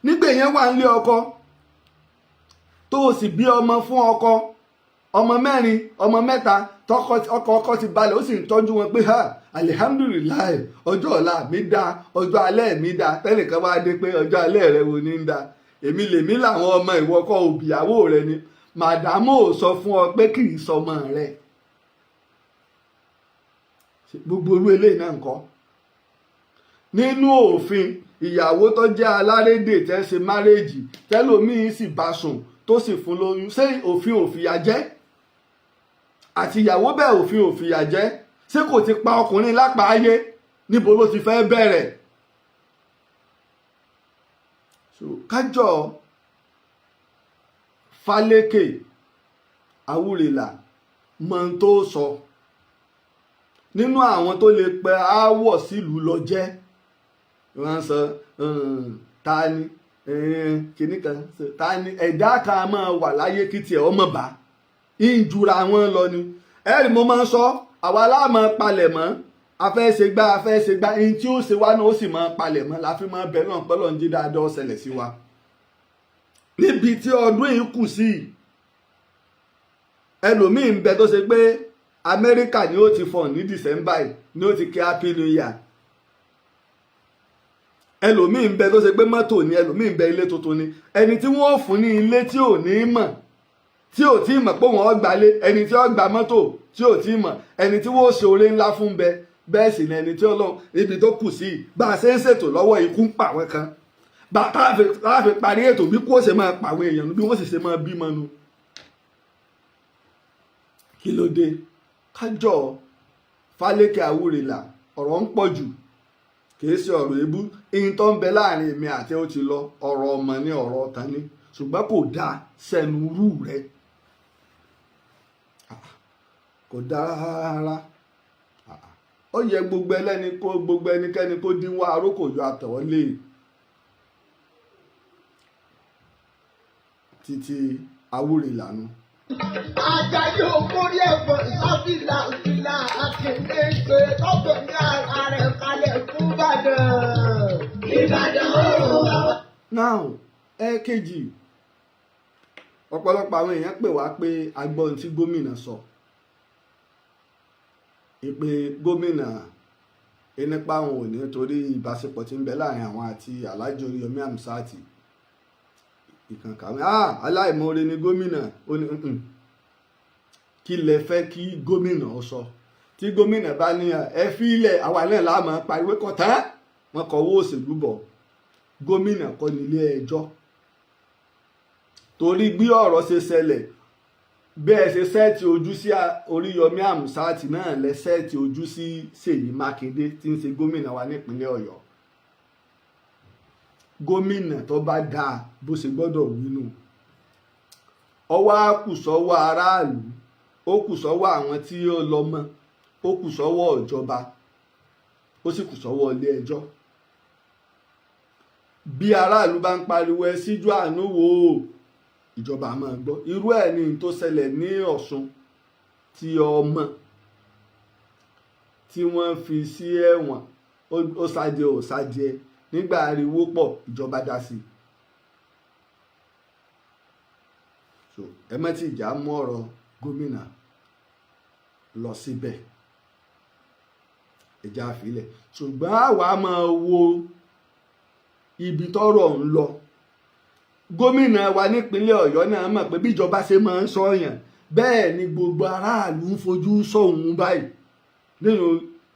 Speaker 2: nígbà yẹn wà nílé ọkọ tó o sì bí ọmọ fún ọkọ ọmọ mẹ́rin ọmọ mẹ́ta ọkọ ti balẹ̀ ó sì ń tọ́jú wọn pé ha alihamdulilayi ọjọ́ ọ̀la mi dá ọjọ́ alẹ́ mi dá tẹ́nìkan wá dé pé ọjọ́ alẹ́ rẹ wo ní ń dá èmi lèmi làwọn ọmọ ìwọkọ òbíyàwó rẹ ni màdàmú ò sọ fún ọ pé kì í sọmọ rẹ gbogbo orú eléyìí náà ń kọ́ nínú òfin ìyàwó tó jẹ́ alárédè tẹ́ ṣe márèèjì tẹ́lòmíín sì bá sùn tó sì fún lóyún ṣé òfin ò fìyà jẹ àti ìyàwó bẹ́ẹ̀ òfin ò fìyà jẹ ṣé kò ti pa ọkùnrin lápá ayé níbo ló ti fẹ́ bẹ̀rẹ̀ kájọ Fálékè Àwúrelà mọ ohun tó sọ nínú àwọn tó lè pẹ aáwọ̀ sílùú lọ jẹ́ wọ́n sọ ta ni kìnnì kan ta ni ẹ̀dá kan máa wà láyé kí tiẹ̀ ọmọ bá ìjura wọn lọ ni ẹ̀rì mo máa ń sọ àwa láàmú palẹ̀ mọ́ afẹ́ṣegbá ẹni tí ó ṣe wá náà ó sì máa palẹ̀ mọ́ la fi máa bẹ̀ náà pẹ́lọ́ ń jí dáadáa ọ̀sẹ̀lẹ̀ sí wa níbi tí ọdún yìí kù sí ẹlòmíì ń bẹ tó ṣe pé Amẹ́ríkà ni ó ti fọ̀n ní December yìí ni ó ti kí happy new year ẹlòmíì ń bẹ tó ṣe pé mọ́tò ni ẹlòmíì ń bẹ ilé tuntun ni ẹni tí wọ́n fún ní ilé tí ò ní mọ̀ tí ò tí mọ̀ pé wọ́n gbalé ẹni tí ó gba mọ́tò tí ò tí mọ̀ ẹni tí wọ́n ṣe oore ńlá fún bẹ bẹ́ẹ̀ sì ni ẹni tí Ọlọ́run ibi tó kù sí bá a ṣe ń ṣètò lọ́wọ́ ikú ń pa àwọn kan bá a fi parí ètò bí kò ṣe máa pa àwọn èèyàn bí wọ́n sì ṣe máa bímọ nu kí ló dé kájọ Fálékè Àwúrelà ọ̀rọ̀ ń pọ̀ jù kìí ṣe ọ̀rọ̀ èébú ihun tó ń bẹ láàrin èmi àti ó ti lọ ọ̀rọ̀ ọmọ ní ọ̀rọ̀ ọ̀tán ní ṣùgbọ́n kò dáa sẹ́nu rú rẹ kò dáa rárá ó yẹ gbogbo ẹnikẹ́ni kó dínwó arókò yọ àtẹ̀wọ́lé títí Àwúrelà nu.
Speaker 1: Àjàyè òkúrí ẹ̀fọ́ ìsáfìlà ìfìlà àkèké ṣe lọ́dọ̀ ní Aare kalẹ̀ fún Ìbàdàn. Ìbàdàn ooo.
Speaker 2: Now ẹ̀ẹ̀kejì ọ̀pọ̀lọpọ̀ àwọn èèyàn pè wá pé agbọ́n tí gómìnà sọ ìpè gómìnà nípa àwọn òní torí ìbáṣepọ̀ tí ń bẹ láàrin àwọn àti Alhaji Oriyomi Hamzat ìkànkà aláìmoore ni gómìnà ó ní kí lẹ fẹ́ kí gómìnà ó sọ tí gómìnà bá ní ẹ fi ilẹ̀ àwa náà láàmú pariwo kọ̀tán wọn kọ̀ owó òṣèlú bọ̀ gómìnà kọ́ nílé ẹjọ́ torí bí ọ̀rọ̀ ṣe ṣẹlẹ̀ bẹ́ẹ̀ ṣe sẹ́ẹ̀tì ojú sí Oriyomi Hamzat náà lẹ sẹ́ẹ̀tì ojú sí Ṣèyí Mákindé tí ń ṣe gómìnà wa nípínlẹ̀ Ọ̀yọ́ gómìnà tó bá dáa bó ṣe gbọ́dọ̀ wínú ọwọ́ á kù sọ́wọ́ aráàlú ó kù sọ́wọ́ àwọn tí ó lọ mọ́ ó kù sọ́wọ́ ìjọba ó sì kù sọ́wọ́ ilé ẹjọ́ bí aráàlú bá ń pariwo ẹ síjú àánú wò ó ìjọba máa gbọ́ irú ẹ̀ ní tó ṣẹlẹ̀ ní Ọ̀ṣun tí ọmọ tí wọ́n fi sí ẹ̀wọ̀n ó ṣàjẹ́ ò ṣàjẹ́ nígbà ariwo pọ̀ ìjọba dá sí ẹ má ti jà mọ́ ọ̀rọ̀ gómìnà lọ síbẹ̀ ẹja àfilẹ̀ ṣùgbọ́n àwa máa wo ibi tọ́rọ̀ ń lọ gómìnà wa nípínlẹ̀ Ọ̀yọ́ náà mọ̀ pé bíjọba ṣe máa ń sọ̀yàn bẹ́ẹ̀ ni gbogbo aráàlú ń fojú sọ̀hún báyìí nínú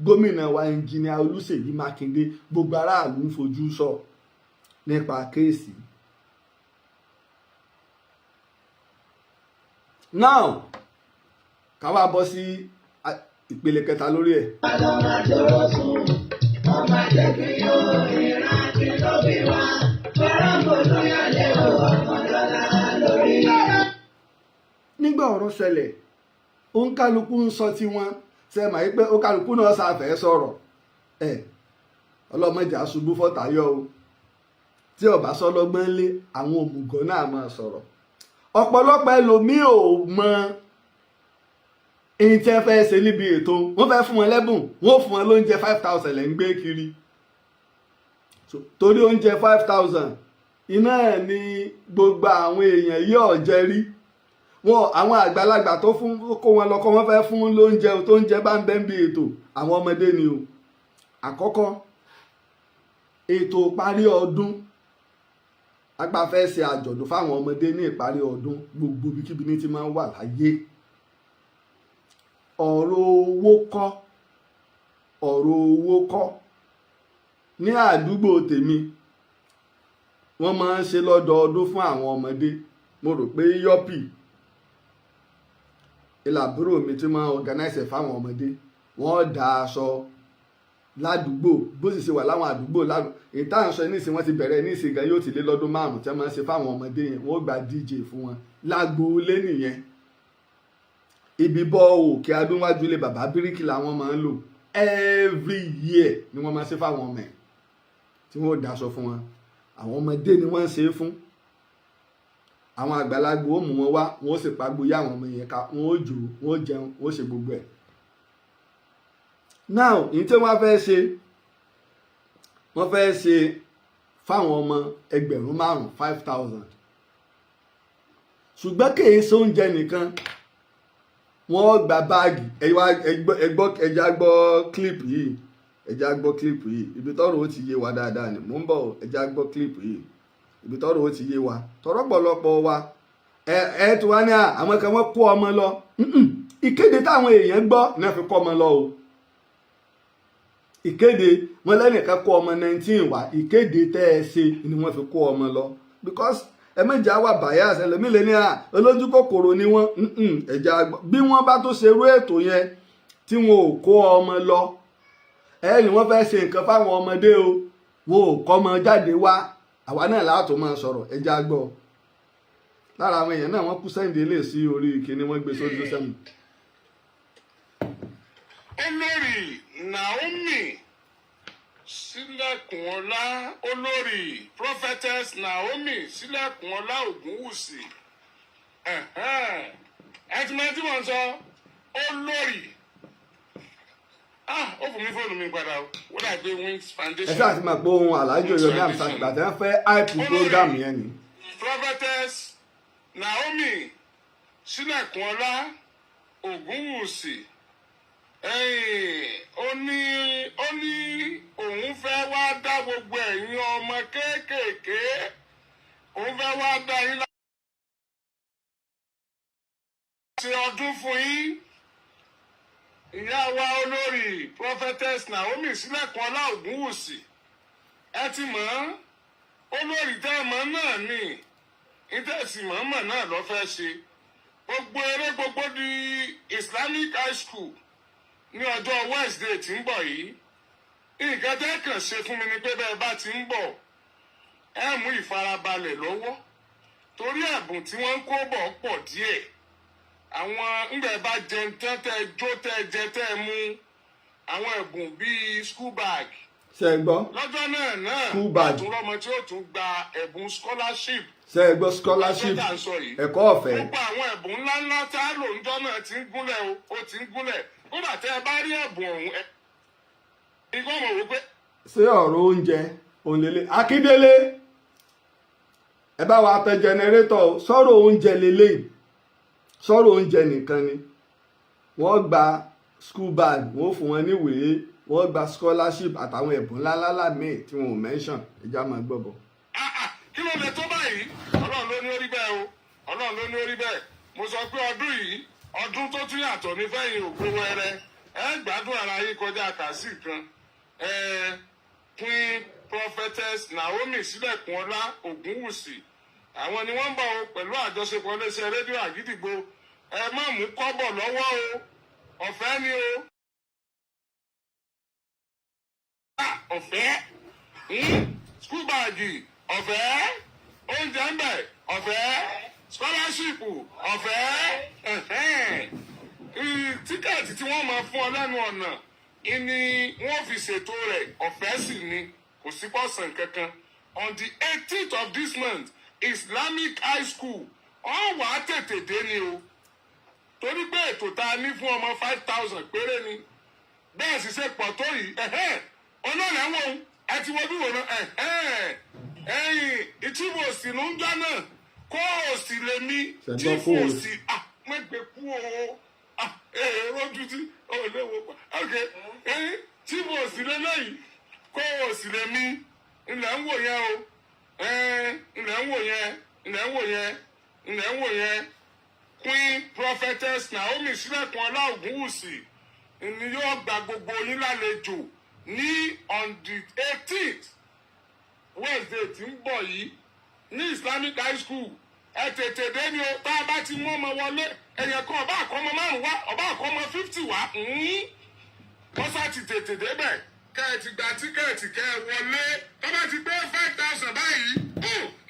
Speaker 2: gómìnà wa ẹnjìnìà Olúṣèyí Mákindé gbogbo aráàlú ń fojú sọ nípa kéèsì. now káwá bọ́ sí ìpele kẹta lórí ẹ̀. nígbà ọ̀rọ̀ ṣẹlẹ̀ òǹkálukú ń sọ tiwọn ṣe mà yí pé òǹkálukú náà ṣàfẹ́ sọ̀rọ̀ ọlọ́mọdé aṣubú fọ́tàyọ́ o tí ọba sọlọ́gbọ́n lé àwọn òmùgọ̀ náà máa sọ̀rọ̀ ọ̀pọ̀lọpọ̀ ẹlòmíì ò mọ èyí tí ẹ fẹ́ ṣe níbi ètò wọ́n fẹ́ fún wọn lẹ́bùn wọ́n fún wọn lóúnjẹ 5,000 lẹ́ ń gbé kiri torí oúnjẹ 5,000 iná ẹ̀ ní gbogbo àwọn èèyàn yìí ọ̀jẹ̀ rí wọn àwọn àgbàlagbà tó fún kó wọn lọ́kọ́ wọn fẹ́ fún lóúnjẹ tó ń jẹ bá ń bẹ́ ń bí ètò àwọn ọmọdé ni o àkọ́kọ́ ètò ìparí ọdún apá fẹ́ ṣe àjọ̀dún fáwọn ọmọdé ní ìparí ọdún gbogbo ibikíbi ní ti máa ń wà láyé ọ̀rọ̀ owó kọ́ ní àdúgbò tèmi wọ́n máa ń ṣe lọ́dọọdún fún àwọn ọmọdé mo rò pé yọ́pì ìlàbúrò mi tí máa organize fáwọn ọmọdé wọ́n dá aṣọ ládùúgbò bó sì ṣe wà láwọn àdúgbò ìtàn sọ nísìn wọ́n ti bẹ̀rẹ̀ nísìn gan yóò ti lé lọ́dún 5 tí wọ́n máa ń ṣe fáwọn ọmọdé yẹn wọ́n gba DJ fún wọn lágboolé nìyẹn ibi bọ́ òkè adúnwájú ilé bàbá bíríkì làwọn máa ń lò every year ni wọ́n máa ń ṣe fáwọn ọmọ ẹ̀ tí wọ́n dáṣọ fún wọn àwọn ọmọdé ni wọ́n ń ṣe é fún àwọn àgbàlagbà ó mú wọn wá wọn ó sì pagbo yá àwọn ọmọ yẹn ká wọn ó jò wọn ó jẹun wọn ó ṣe gbogbo ẹ̀. now ní tí wọ́n fẹ́ ṣe fáwọn ọmọ 5,000 ṣùgbọ́n kìí ṣe oúnjẹ nìkan wọ́n gba báàgì ẹja gbọ́ clip yìí ibi tọ́rọ̀ ó ti yé wa dáadáa ni mò ń bọ̀ ẹja gbọ́ clip yìí ibi tọ́rọ̀ ó ti yé wa tọ́rọ̀ pọ̀lọpọ̀ wa ẹ tí wá ní àwọn kan wọ́n kó ọmọ lọ ìkéde táwọn èèyàn gbọ́ náà fi kọ́ ọmọ lọ o ìkéde wọn lẹ́nìkan kó ọmọ 19 wá ìkéde tẹ́ ẹ ṣe ni wọ́n fi kó ọmọ lọ because ẹ̀mẹ́jà wà bias ẹlòmílẹ̀ ní olójú kòkòrò ni wọ́n ẹ̀jà bí wọ́n bá tó ṣerú ètò yẹn tí wọn ò kó ọmọ lọ ẹni wọ́n fẹ́ ṣe nǹkan fáwọn ọmọdé o wọn ò kọ́ ọmọ jáde wá àwa náà láàtò máa sọ̀rọ̀ ẹ̀jà gbọ́ lára àwọn èèyàn náà wọ́n kú sẹ́ǹdì ilé sí orí ìkíní wọ́n gbé sórí sẹ́mu.
Speaker 3: olórí Naomi Sílẹ̀kùnọlá olórí prophetess Naomi Sílẹ̀kùnọlá Ògúnwùsì ẹtìmọ̀ tí wọ́n sọ olórí ó fún mi fóònù mi padà wọ́n dà gbé Wings Foundation.
Speaker 2: ẹ ṣáà ti máa gbọ́ ohun Alhaji Oriyomi Hamzat ìgbà tí wọ́n fẹ́ hype program yẹn ni.
Speaker 3: prophetess Naomi Sílẹ̀kùnọlá Ògúnwùsì ó ní òun fẹ́ wá dá gbogbo ẹ̀yin ọmọ kéékèèké òun fẹ́ wá dá yín láti ṣe ọdún fún yín ìyá wa olórí prophetess Naomi Sílẹ̀kùnọlá Ògúnwùsì ẹ ti mọ̀ olórí tẹ́ ẹ mọ̀ náà ni ìtẹ̀sí mọ̀ọ́mọ̀ náà ló fẹ́ ṣe gbogbo eré gbogbo di Islamic High School ní ọjọ́ Wednesday tí ń bọ̀ yìí nǹkan tẹ́ kàn ṣe fún mi ni pé bẹ́ẹ̀ bá ti ń bọ̀ ẹ mú ìfarabalẹ̀ lọ́wọ́ torí ẹ̀bùn tí wọ́n ń kó bọ̀ pọ̀ díẹ̀ àwọn ńgbẹ́ bá jẹun tán tẹ́ jó tẹ́ jẹ tẹ́ mú àwọn ẹ̀bùn bíi school bag
Speaker 2: ṣe gbọ́
Speaker 3: lọ́jọ́ náà
Speaker 2: school bag
Speaker 3: àtúrọ́mọ tí ó tún gba ẹ̀bùn scholarship
Speaker 2: ṣe gbọ́ scholarship ẹ̀kọ́ ọ̀fẹ́.
Speaker 3: gbogbo àwọn ẹ̀bùn ńláńlá tá a lò ń jọ́ náà ti ń gúnlẹ̀ ó ti ń gúnlẹ̀ kódà tẹ́ ẹ bá rí ẹ̀bùn ọ̀hún igbó mọ̀ wípé.
Speaker 2: ṣé ọ̀rọ̀ oúnjẹ òǹlẹ̀lẹ̀ Akíndélé ẹ bá wa tẹ jẹnẹrétọ̀ sọ̀rọ̀ oúnjẹ lélẹ́yìí sọ̀rọ̀ oúnjẹ nìkan ni wọ́n gba school bag wọ́n fún wọn níwèé wọ́n gba scholarship àtàwọn ẹ̀bùn ńláńlá míì tí wọn ò mention ẹja máa gbọ́ bọ̀.
Speaker 3: kí ló lè tó báyìí ọlọ́run ló ní orí bẹ́ẹ̀ o ọlọ́run ló ní orí bẹ́ẹ̀ mo sọ pé ọdún yìí ọdún tó tún yàtọ̀ ní fẹ́yìn ògbó wẹrẹ ẹ gbádùn ara yín kọjá kàásì kan Queen prophetess Naomi Sílẹ̀kùnọlá Ògúnwùsì àwọn ni wọ́n ń bọ̀ pẹ̀lú àjọṣepọ̀ iléeṣẹ́ rédíò Àgídìgbo ẹ má mú kọ́bọ̀ lọ́wọ́ o ọ̀fẹ́ ni o. ọ̀fẹ́ school bag ọ̀fẹ́ oúnjẹ ń bẹ̀ ọ̀fẹ́ scholarship ọ̀fẹ́ tíkẹ́ẹ̀tì tí wọ́n máa fún ọ lẹ́nu ọ̀nà ni wọ́n fi ṣètò rẹ̀ ọ̀fẹ́ sì ni kò sí pọ̀sán kankan on the 18th of this month Islamic High School wọ́n wà á tètè dé ni o torí pé ètò tá a ní fún ọmọ 5,000 péré ni bẹ́ẹ̀ sì ṣe pọ̀ tó yìí ọlọ́run ẹ̀wọ̀n ẹ ti wọ́n bí wọ́n náà ẹ̀yìn ìtúbọ̀ òsì ló ń gbá náà kó òsì lè mí tí fún òsì mẹ́gbẹ̀ẹ́ kú o rojú tí ó lè wò pa tí fún òsì lè lẹ́yìn kó òsì lè mí ilẹ̀ ń wò yẹn o ilẹ̀ ń wò yẹn ilẹ̀ ń wò yẹn ilẹ̀ ń wò yẹn Queen prophetess Naomi Sílẹ̀kùnọlá Ògúnwùsì ni yóò gba gbogbo yín lálejò ní on the 18th Wednesday tí ń bọ̀ yìí ní Islamic High School ẹ tètè dé ni o tá a bá ti mú ọmọ wọlé èèyàn kan ọba àkọ́mọ 5 wá ọba àkọ́mọ 50 wá wọ́n sá ti tètè débẹ̀ kẹ́ ẹ ti gba tíkẹ́ẹ̀tì kẹ́ ẹ wọlé tó bá ti gbé 5,000 báyìí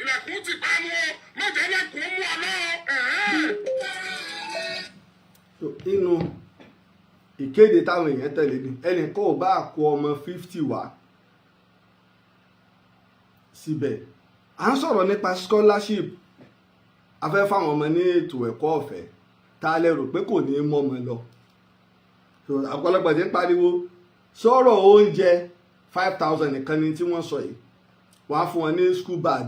Speaker 3: ilẹ̀kùn ti pa mú o mọ̀jẹ̀lẹ̀kùn mú ọ lọ́wọ́.
Speaker 2: inú ìkéde táwọn èèyàn tẹ̀lé ni ẹnìkan ò bá kó ọmọ 50 wá síbẹ̀ à ń sọ̀rọ̀ nípa scholarship afẹ́ fáwọn ọmọ ní ètò ẹ̀kọ́ ọ̀fẹ́ tá a lè rò pé kò ní í mọ́ ọmọ lọ ọ̀pọ̀lọpọ̀ ti ń pariwo sọ̀rọ̀ oúnjẹ 5,000 nìkan ni tí wọ́n sọ yìí wọ́n á fún wọn ní school bag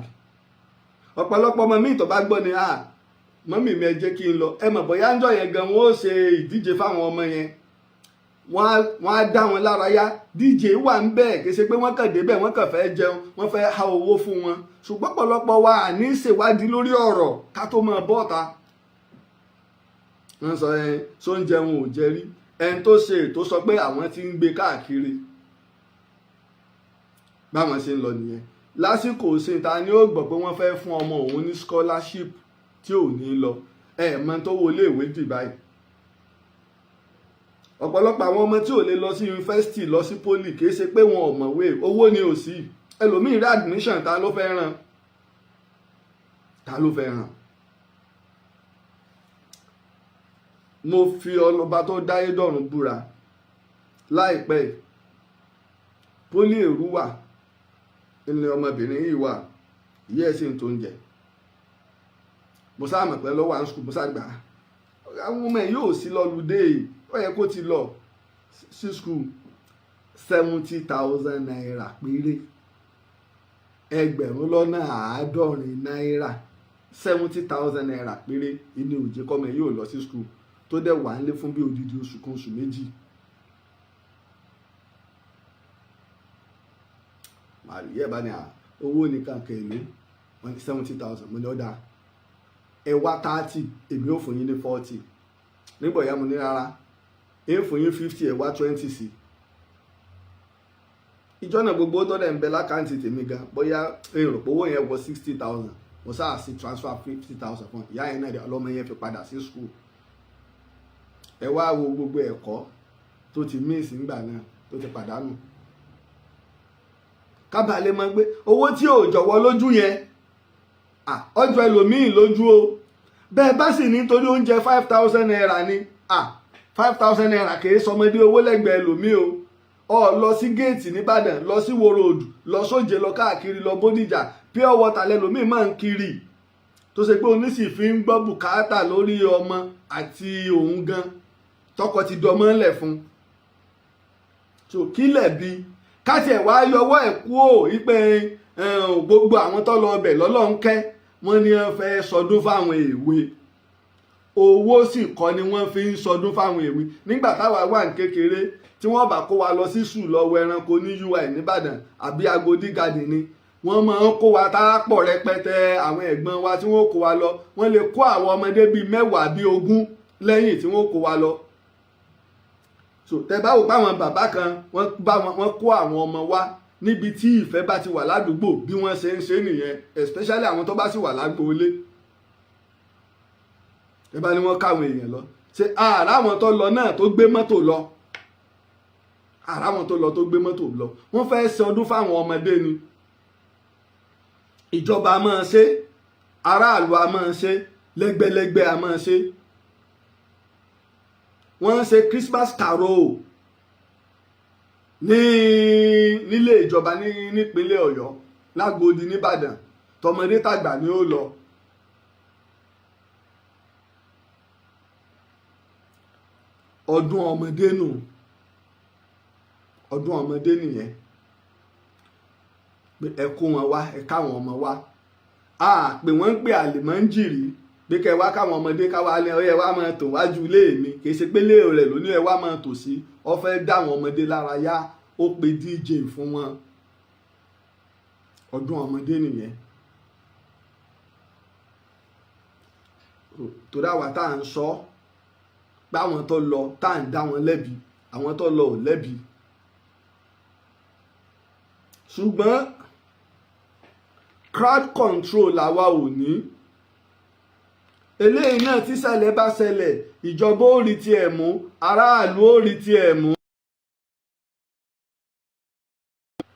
Speaker 2: ọ̀pọ̀lọpọ̀ ọmọ míì tó bá gbọ́ ni mọ́mì mi ẹ jẹ́ kí n lọ ẹ mọ̀ bóyá ń jọ yẹn gan wọ́n ó ṣe ìdíje fáwọn ọmọ yẹn wọ́n á dá wọn lára yá díje wà ń bẹ́ẹ̀ kì í ṣe pé wọ́n kàn débẹ̀ wọ́n kàn fẹ́ jẹun wọ́n fẹ́ há owó fún wọn ṣùgbọ́n ọ̀pọ̀lọpọ̀ wa ní ṣèwádìí lórí ọ̀rọ̀ ká tó máa bọ́ta wọ́n sọ tó ń jẹun ò jẹ rí ẹni tó ṣe ètò sọ pé àwọn ti ń gbé káàkiri báwọn ṣe ń lọ nìyẹn lásìkò síta ni ó gbọ́ pé wọ́n fẹ́ fún ọmọ òun ní scholarship tí ò ní lọ mọ tó wọlé ìwé dì báyìí ọ̀pọ̀lọpọ̀ àwọn ọmọ tí ò lè lọ sí yunifásitì lọ sí poli kìí ṣe pé wọn ò mọ̀wé owó ni ò sí ẹlòmíì rí admission ta ló fẹ́ ràn mo fi ọlọ́ba tó dáyé dọ̀run búra láìpẹ́ poli Èrúwà ilé ọmọbìnrin yìí wà ìyá ẹ̀ sì ń tó ń jẹ mo sáà mọ̀ pé lọ́wọ́ à ń sùkúl mo sáà gbà àwọn ọmọ ẹ̀ yóò sí lọ́lùdé ó yẹ kó ti lọ sí skul 70,000 naira péré 70,000 naira 70,000 naira péré inú òjé kọ́mọ ẹ̀ yóò lọ sí skul tó dẹ̀ wà nílé fún bí odidi oṣù kan oṣù méjì màlúù bá ní owó nìkan kẹ̀lé wọn ní 70,000 mo ní ọ̀dà ẹ wá 30 èmi ò fún yín ní 40 nígbà ìyá mo ní rárá èmi fún yín 50 ẹ wá 20 sí ìjọ náà gbogbo tó dẹ̀ ń bẹ lákàntì tèmi gan bóyá èrò pé owó yẹn wọ 60,000 mo sáà sí transfer 50,000 fún ìyá yẹn náà ọlọ́mọ yẹn fi padà sí school ẹ wá wo gbogbo ẹ̀kọ́ tó ti miss nígbà náà tó ti pàdánù kábàlẹ̀ máa gbé owó tí ò jọ̀wọ́ lójú yẹn ọjọ́ ẹlòmíì lójú o bẹ́ẹ̀ bá sì nítorí oúnjẹ 5,000 naira ni 5,000 naira kì í sọmọdé owó lẹ́gbẹ̀ẹ́ ẹlòmíì o lọ sí géètì nìbàdàn lọ sí wo road lọ sóje lọ káàkiri lọ bódìjà pure water lẹ́lòmíì máa ń kiri tó ṣe pé oníṣì fi ń gbọ́ bùkátà lórí ọmọ àti òun gan tọkọ ti dọmọ ńlẹ̀ fún so kílẹ̀ bí káti ẹ̀ wá yọwọ́ ẹ̀ kú ò wípé gbogbo àwọn tó lọ ọbẹ̀ lọ́lọ́run kẹ́ wọ́n ní wọ́n fẹ́ sọdún fáwọn èwe owó sì kọ́ ni wọ́n fi ń sọdún fáwọn èwe nígbà táwa wà ní kékeré tí wọ́n bá kó wa lọ sí sùn lọ́wọ́ ẹranko ní UI nìbàdàn àbí Agodi Garden ni wọ́n máa ń kó wa tá a pọ̀ rẹpẹtẹ àwọn ẹ̀gbọ́n wa tí wọ́n kó wa lọ wọ́n lè kó àwọn ọmọdé bíi 10 bíi 20 lẹ́yìn tí wọ́n kó wa lọ so tẹ bá wò páwọn bàbá kan wọ́n kó àwọn ọmọ wa níbi tí ìfẹ́ bá ti wà ládùúgbò bí wọ́n ṣe ń ṣe nìyẹn especially àwọn tó bá sì wà lágbóolé ẹ bá ní wọ́n káwọn èèyàn lọ ṣe àrà àwọn tó lọ náà tó gbé mọ́tò lọ wọ́n fẹ́ ṣe ọdún fáwọn ọmọdé ni ìjọba a máa ṣe aráàlú a máa ṣe lẹ́gbẹ́lẹ́gbẹ́ a máa ṣe wọ́n ń ṣe Christmas carol nílé ìjọba nípínlẹ̀ Ọ̀yọ́ lágbòdì nìbàdàn tọmọdé tàgbà ni ó lọ ọdún ọmọdé nìyẹn ẹ kó wọn wá ẹ káwọn ọmọ wá pé wọ́n ń pè àlèmọ́ńjìrì bí kẹ wá káwọn ọmọdé káwá lẹ ọyẹ wá máa tò wájú ilé mi kì í ṣe pé léèrè rẹ lóní ẹ wá máa tò sí ọ fẹ́ dá àwọn ọmọdé lára yá ó pe DJ fún wọn ọdún ọmọdé nìyẹn torí àwa tá à ń sọ pé àwọn tó lọ tá à ń dá wọn lẹ́bi àwọn tó lọ ò lẹ́bi ṣùgbọ́n crowd control làwa ò ní eléyìí náà tí ṣẹlẹ̀ bá ṣẹlẹ̀ ìjọba ó rí tiẹ̀ mú aráàlú ó rí tiẹ̀ mú.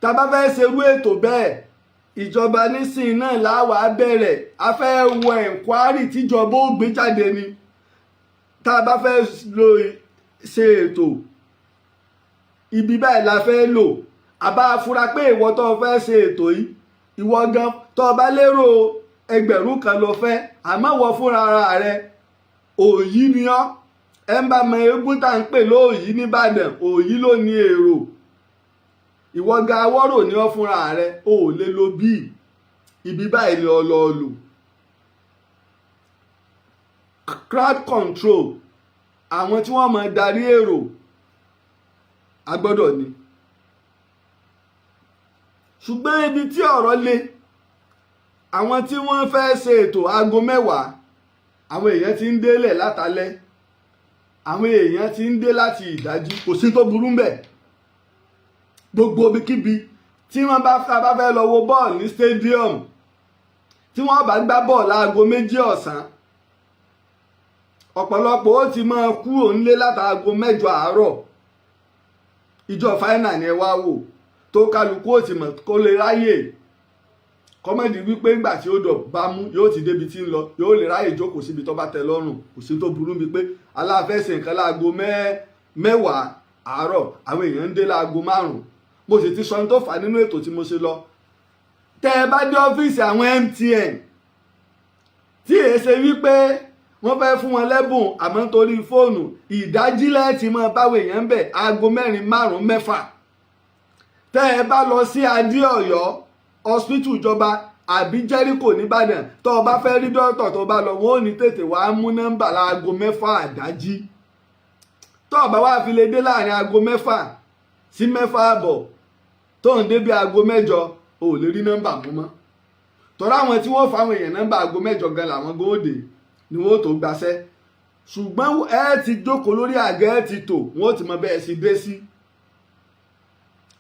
Speaker 2: tá a bá fẹ́ ṣerú ètò bẹ́ẹ̀ ìjọba nísìnyí náà láwàá bẹ̀rẹ̀ a fẹ́ wọ ẹ̀ńkwárì tíjọba ó gbé jáde ni tá a bá fẹ́ ṣe ètò ibi báyìí la fẹ́ lò àbá fura pé ìwọ tó fẹ́ ṣe ètò yìí ìwọ gan tó bá lérò ẹgbẹ̀rún kan ló fẹ́ àmọ́ wọ fúnra rẹ òyì ni ọ́ ẹ ń bá mọ eégún tá à ń pè lóòyì nìbàdàn òyì ló ní èrò ìwọ ga awọ́rò ni ọ́ fúnra rẹ ò lè lo bíi ibi báyìí ni ọ lọ lò crowd control àwọn tí wọ́n máa darí èrò a gbọ́dọ̀ ní ṣùgbọ́n ibi tí ọ̀rọ̀ le àwọn tí wọ́n fẹ́ ṣe ètò aago 10 àwọn èèyàn ti ń délẹ̀ látàlẹ́ àwọn èèyàn ti ń dé láti ìdájí kò sí tó burú mbẹ̀ gbogbo ibikíbi tí wọ́n bá fẹ́ lọ wo bọ́ọ̀lù ní stadium tí wọ́n bá gbá bọ́ọ̀lù aago 2 ọ̀sán ọ̀pọ̀lọpọ̀ ó ti máa kúrò nílé látàago 9 àárọ̀ ìjọ fáínà ni ẹ wá wò tó kálukú ó ti mọ̀ kó lè ráyè kọ́mọ̀dì wípé ńgbà tí ó dọ̀ bá mú yóò ti débi tí ń lọ yóò lè ráyè jókòó síbi tó bá tẹ lọ́rùn kò sí tó burú bíi pé aláfẹ́sẹ̀ nǹkan láago 10 àárọ̀ àwọn èèyàn ń dé láago 5 mo sì ti sọ ní tó fà nínú ètò tí mo ṣe lọ tẹ́ ẹ bá dé ọ́fíìsì àwọn MTN tí èé ṣe wípé wọ́n fẹ́ fún wọn lẹ́bùn àmọ́ nítorí fóònù ìdájílẹ̀ tí mọ́ báwo èèyàn ń bẹ̀ aago 4, 5, 6 tẹ́ ẹ bá lọ sí adé ọ̀yọ́ hospital ìjọba àbí jẹ́ríkò nìbàdàn tó o bá fẹ́ rí dókítà tó o bá lọ wọ́n ò ní tètè wàá mú nọ́mbà láago 6 àdájí tó o bá wá fi lè dé láàrin aago 6 sí 6:30 tó ń débi aago 8 o ò lè rí nọ́mbà mú mọ́ tọ́ra àwọn tí wọ́n fáwọn èèyàn nọ́mbà aago 8 gan làwọn gòdè ni wọ́n tó gbaṣẹ́ ṣùgbọ́n ẹ ti jókòó lórí àga ẹ ti tò wọ́n ti mọ bẹ́ẹ̀ sí dé sí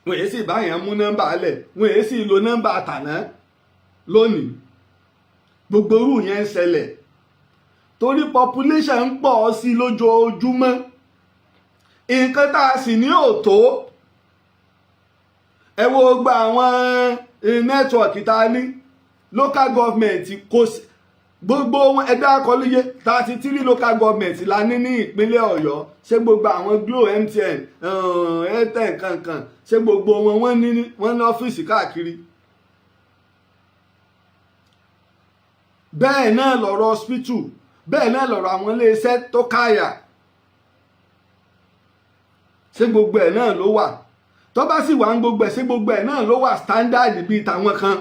Speaker 2: wọ́n èyí sì báyàn mú nọ́mbà lẹ̀ wọ́n èyí sì lo nọ́mbà àtàná lónìí gbogbo irú yẹn ń ṣẹlẹ̀ torí population ń pọ̀ sí lójoojúmọ́ nǹkan tá a sì ní òtó ẹ wo gba àwọn nẹ́tíwọ̀kì tá a ní local government kò sí gbogbo wọn ẹ̀dá akọlùyẹ 33 local government la ní ìpínlẹ̀ Ọ̀yọ́ ṣé gbogbo àwọn Glo MTN Airtel kankan ṣé gbogbo wọn wọ́n ní ọ́fíìsì káàkiri bẹ́ẹ̀ náà lọ̀rọ̀ hospital bẹ́ẹ̀ náà lọ̀rọ̀ àwọn iléeṣẹ́ tó káyà ṣé gbogbo ẹ̀ náà ló wà tó bá sì wà ń gbogbo ẹ̀ ṣé gbogbo ẹ̀ náà ló wà standard bíi tàwọn kan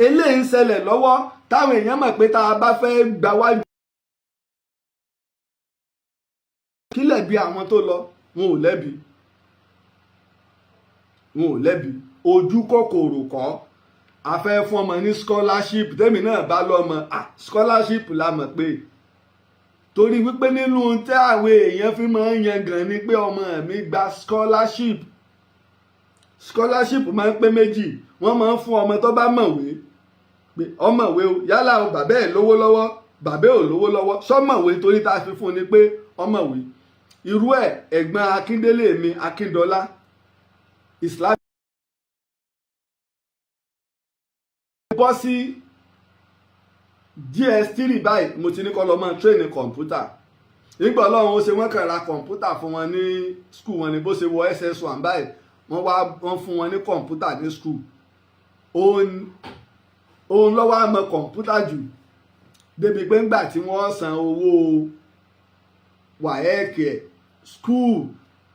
Speaker 2: eléyìí ń ṣẹlẹ̀ lọ́wọ́ táwọn èèyàn mọ̀ pé tá a bá fẹ́ gbà wájú kílẹ̀ bí àwọn tó lọ wọn ò lẹ́bi ojú kòkòrò kọ́ a fẹ́ fún ọmọ ní scholarship tẹ́mi náà bá lọ́mọ scholarship la mọ̀ pé torí wípé nínú tí àwọn èèyàn fi máa ń yangàn ni pé ọmọ mi gba scholarship máa ń pé méjì wọ́n máa ń fún ọmọ tó bá mọ̀wé pé ọmọwé o yálà o bàbá ẹ̀ lówó lọ́wọ́ bàbá ò lówó lọ́wọ́ sọmọwé torí tá a fi fún ni pé ọmọwé irú ẹ̀ ẹ̀gbọ́n Akíndélé mi Akíndọ́lá Islam bọ́ sí GS3 báyìí mo ti ní kọ́ lọ mọ́ tírèènì kọ̀ǹpútà nígbà Ọlọ́run ó ṣe wọ́n kàn ra kọ̀ǹpútà fún wọn ní skul wọn ni bó ṣe wọ SS1 báyìí wọ́n fún wọn ní kọ̀ǹpútà ní skul òun lọ́wọ́ àmọ́ kọ̀ǹpútà jù débi pé ńgbà tí wọ́n san owó wàhẹ́ẹ̀kì ẹ̀ skul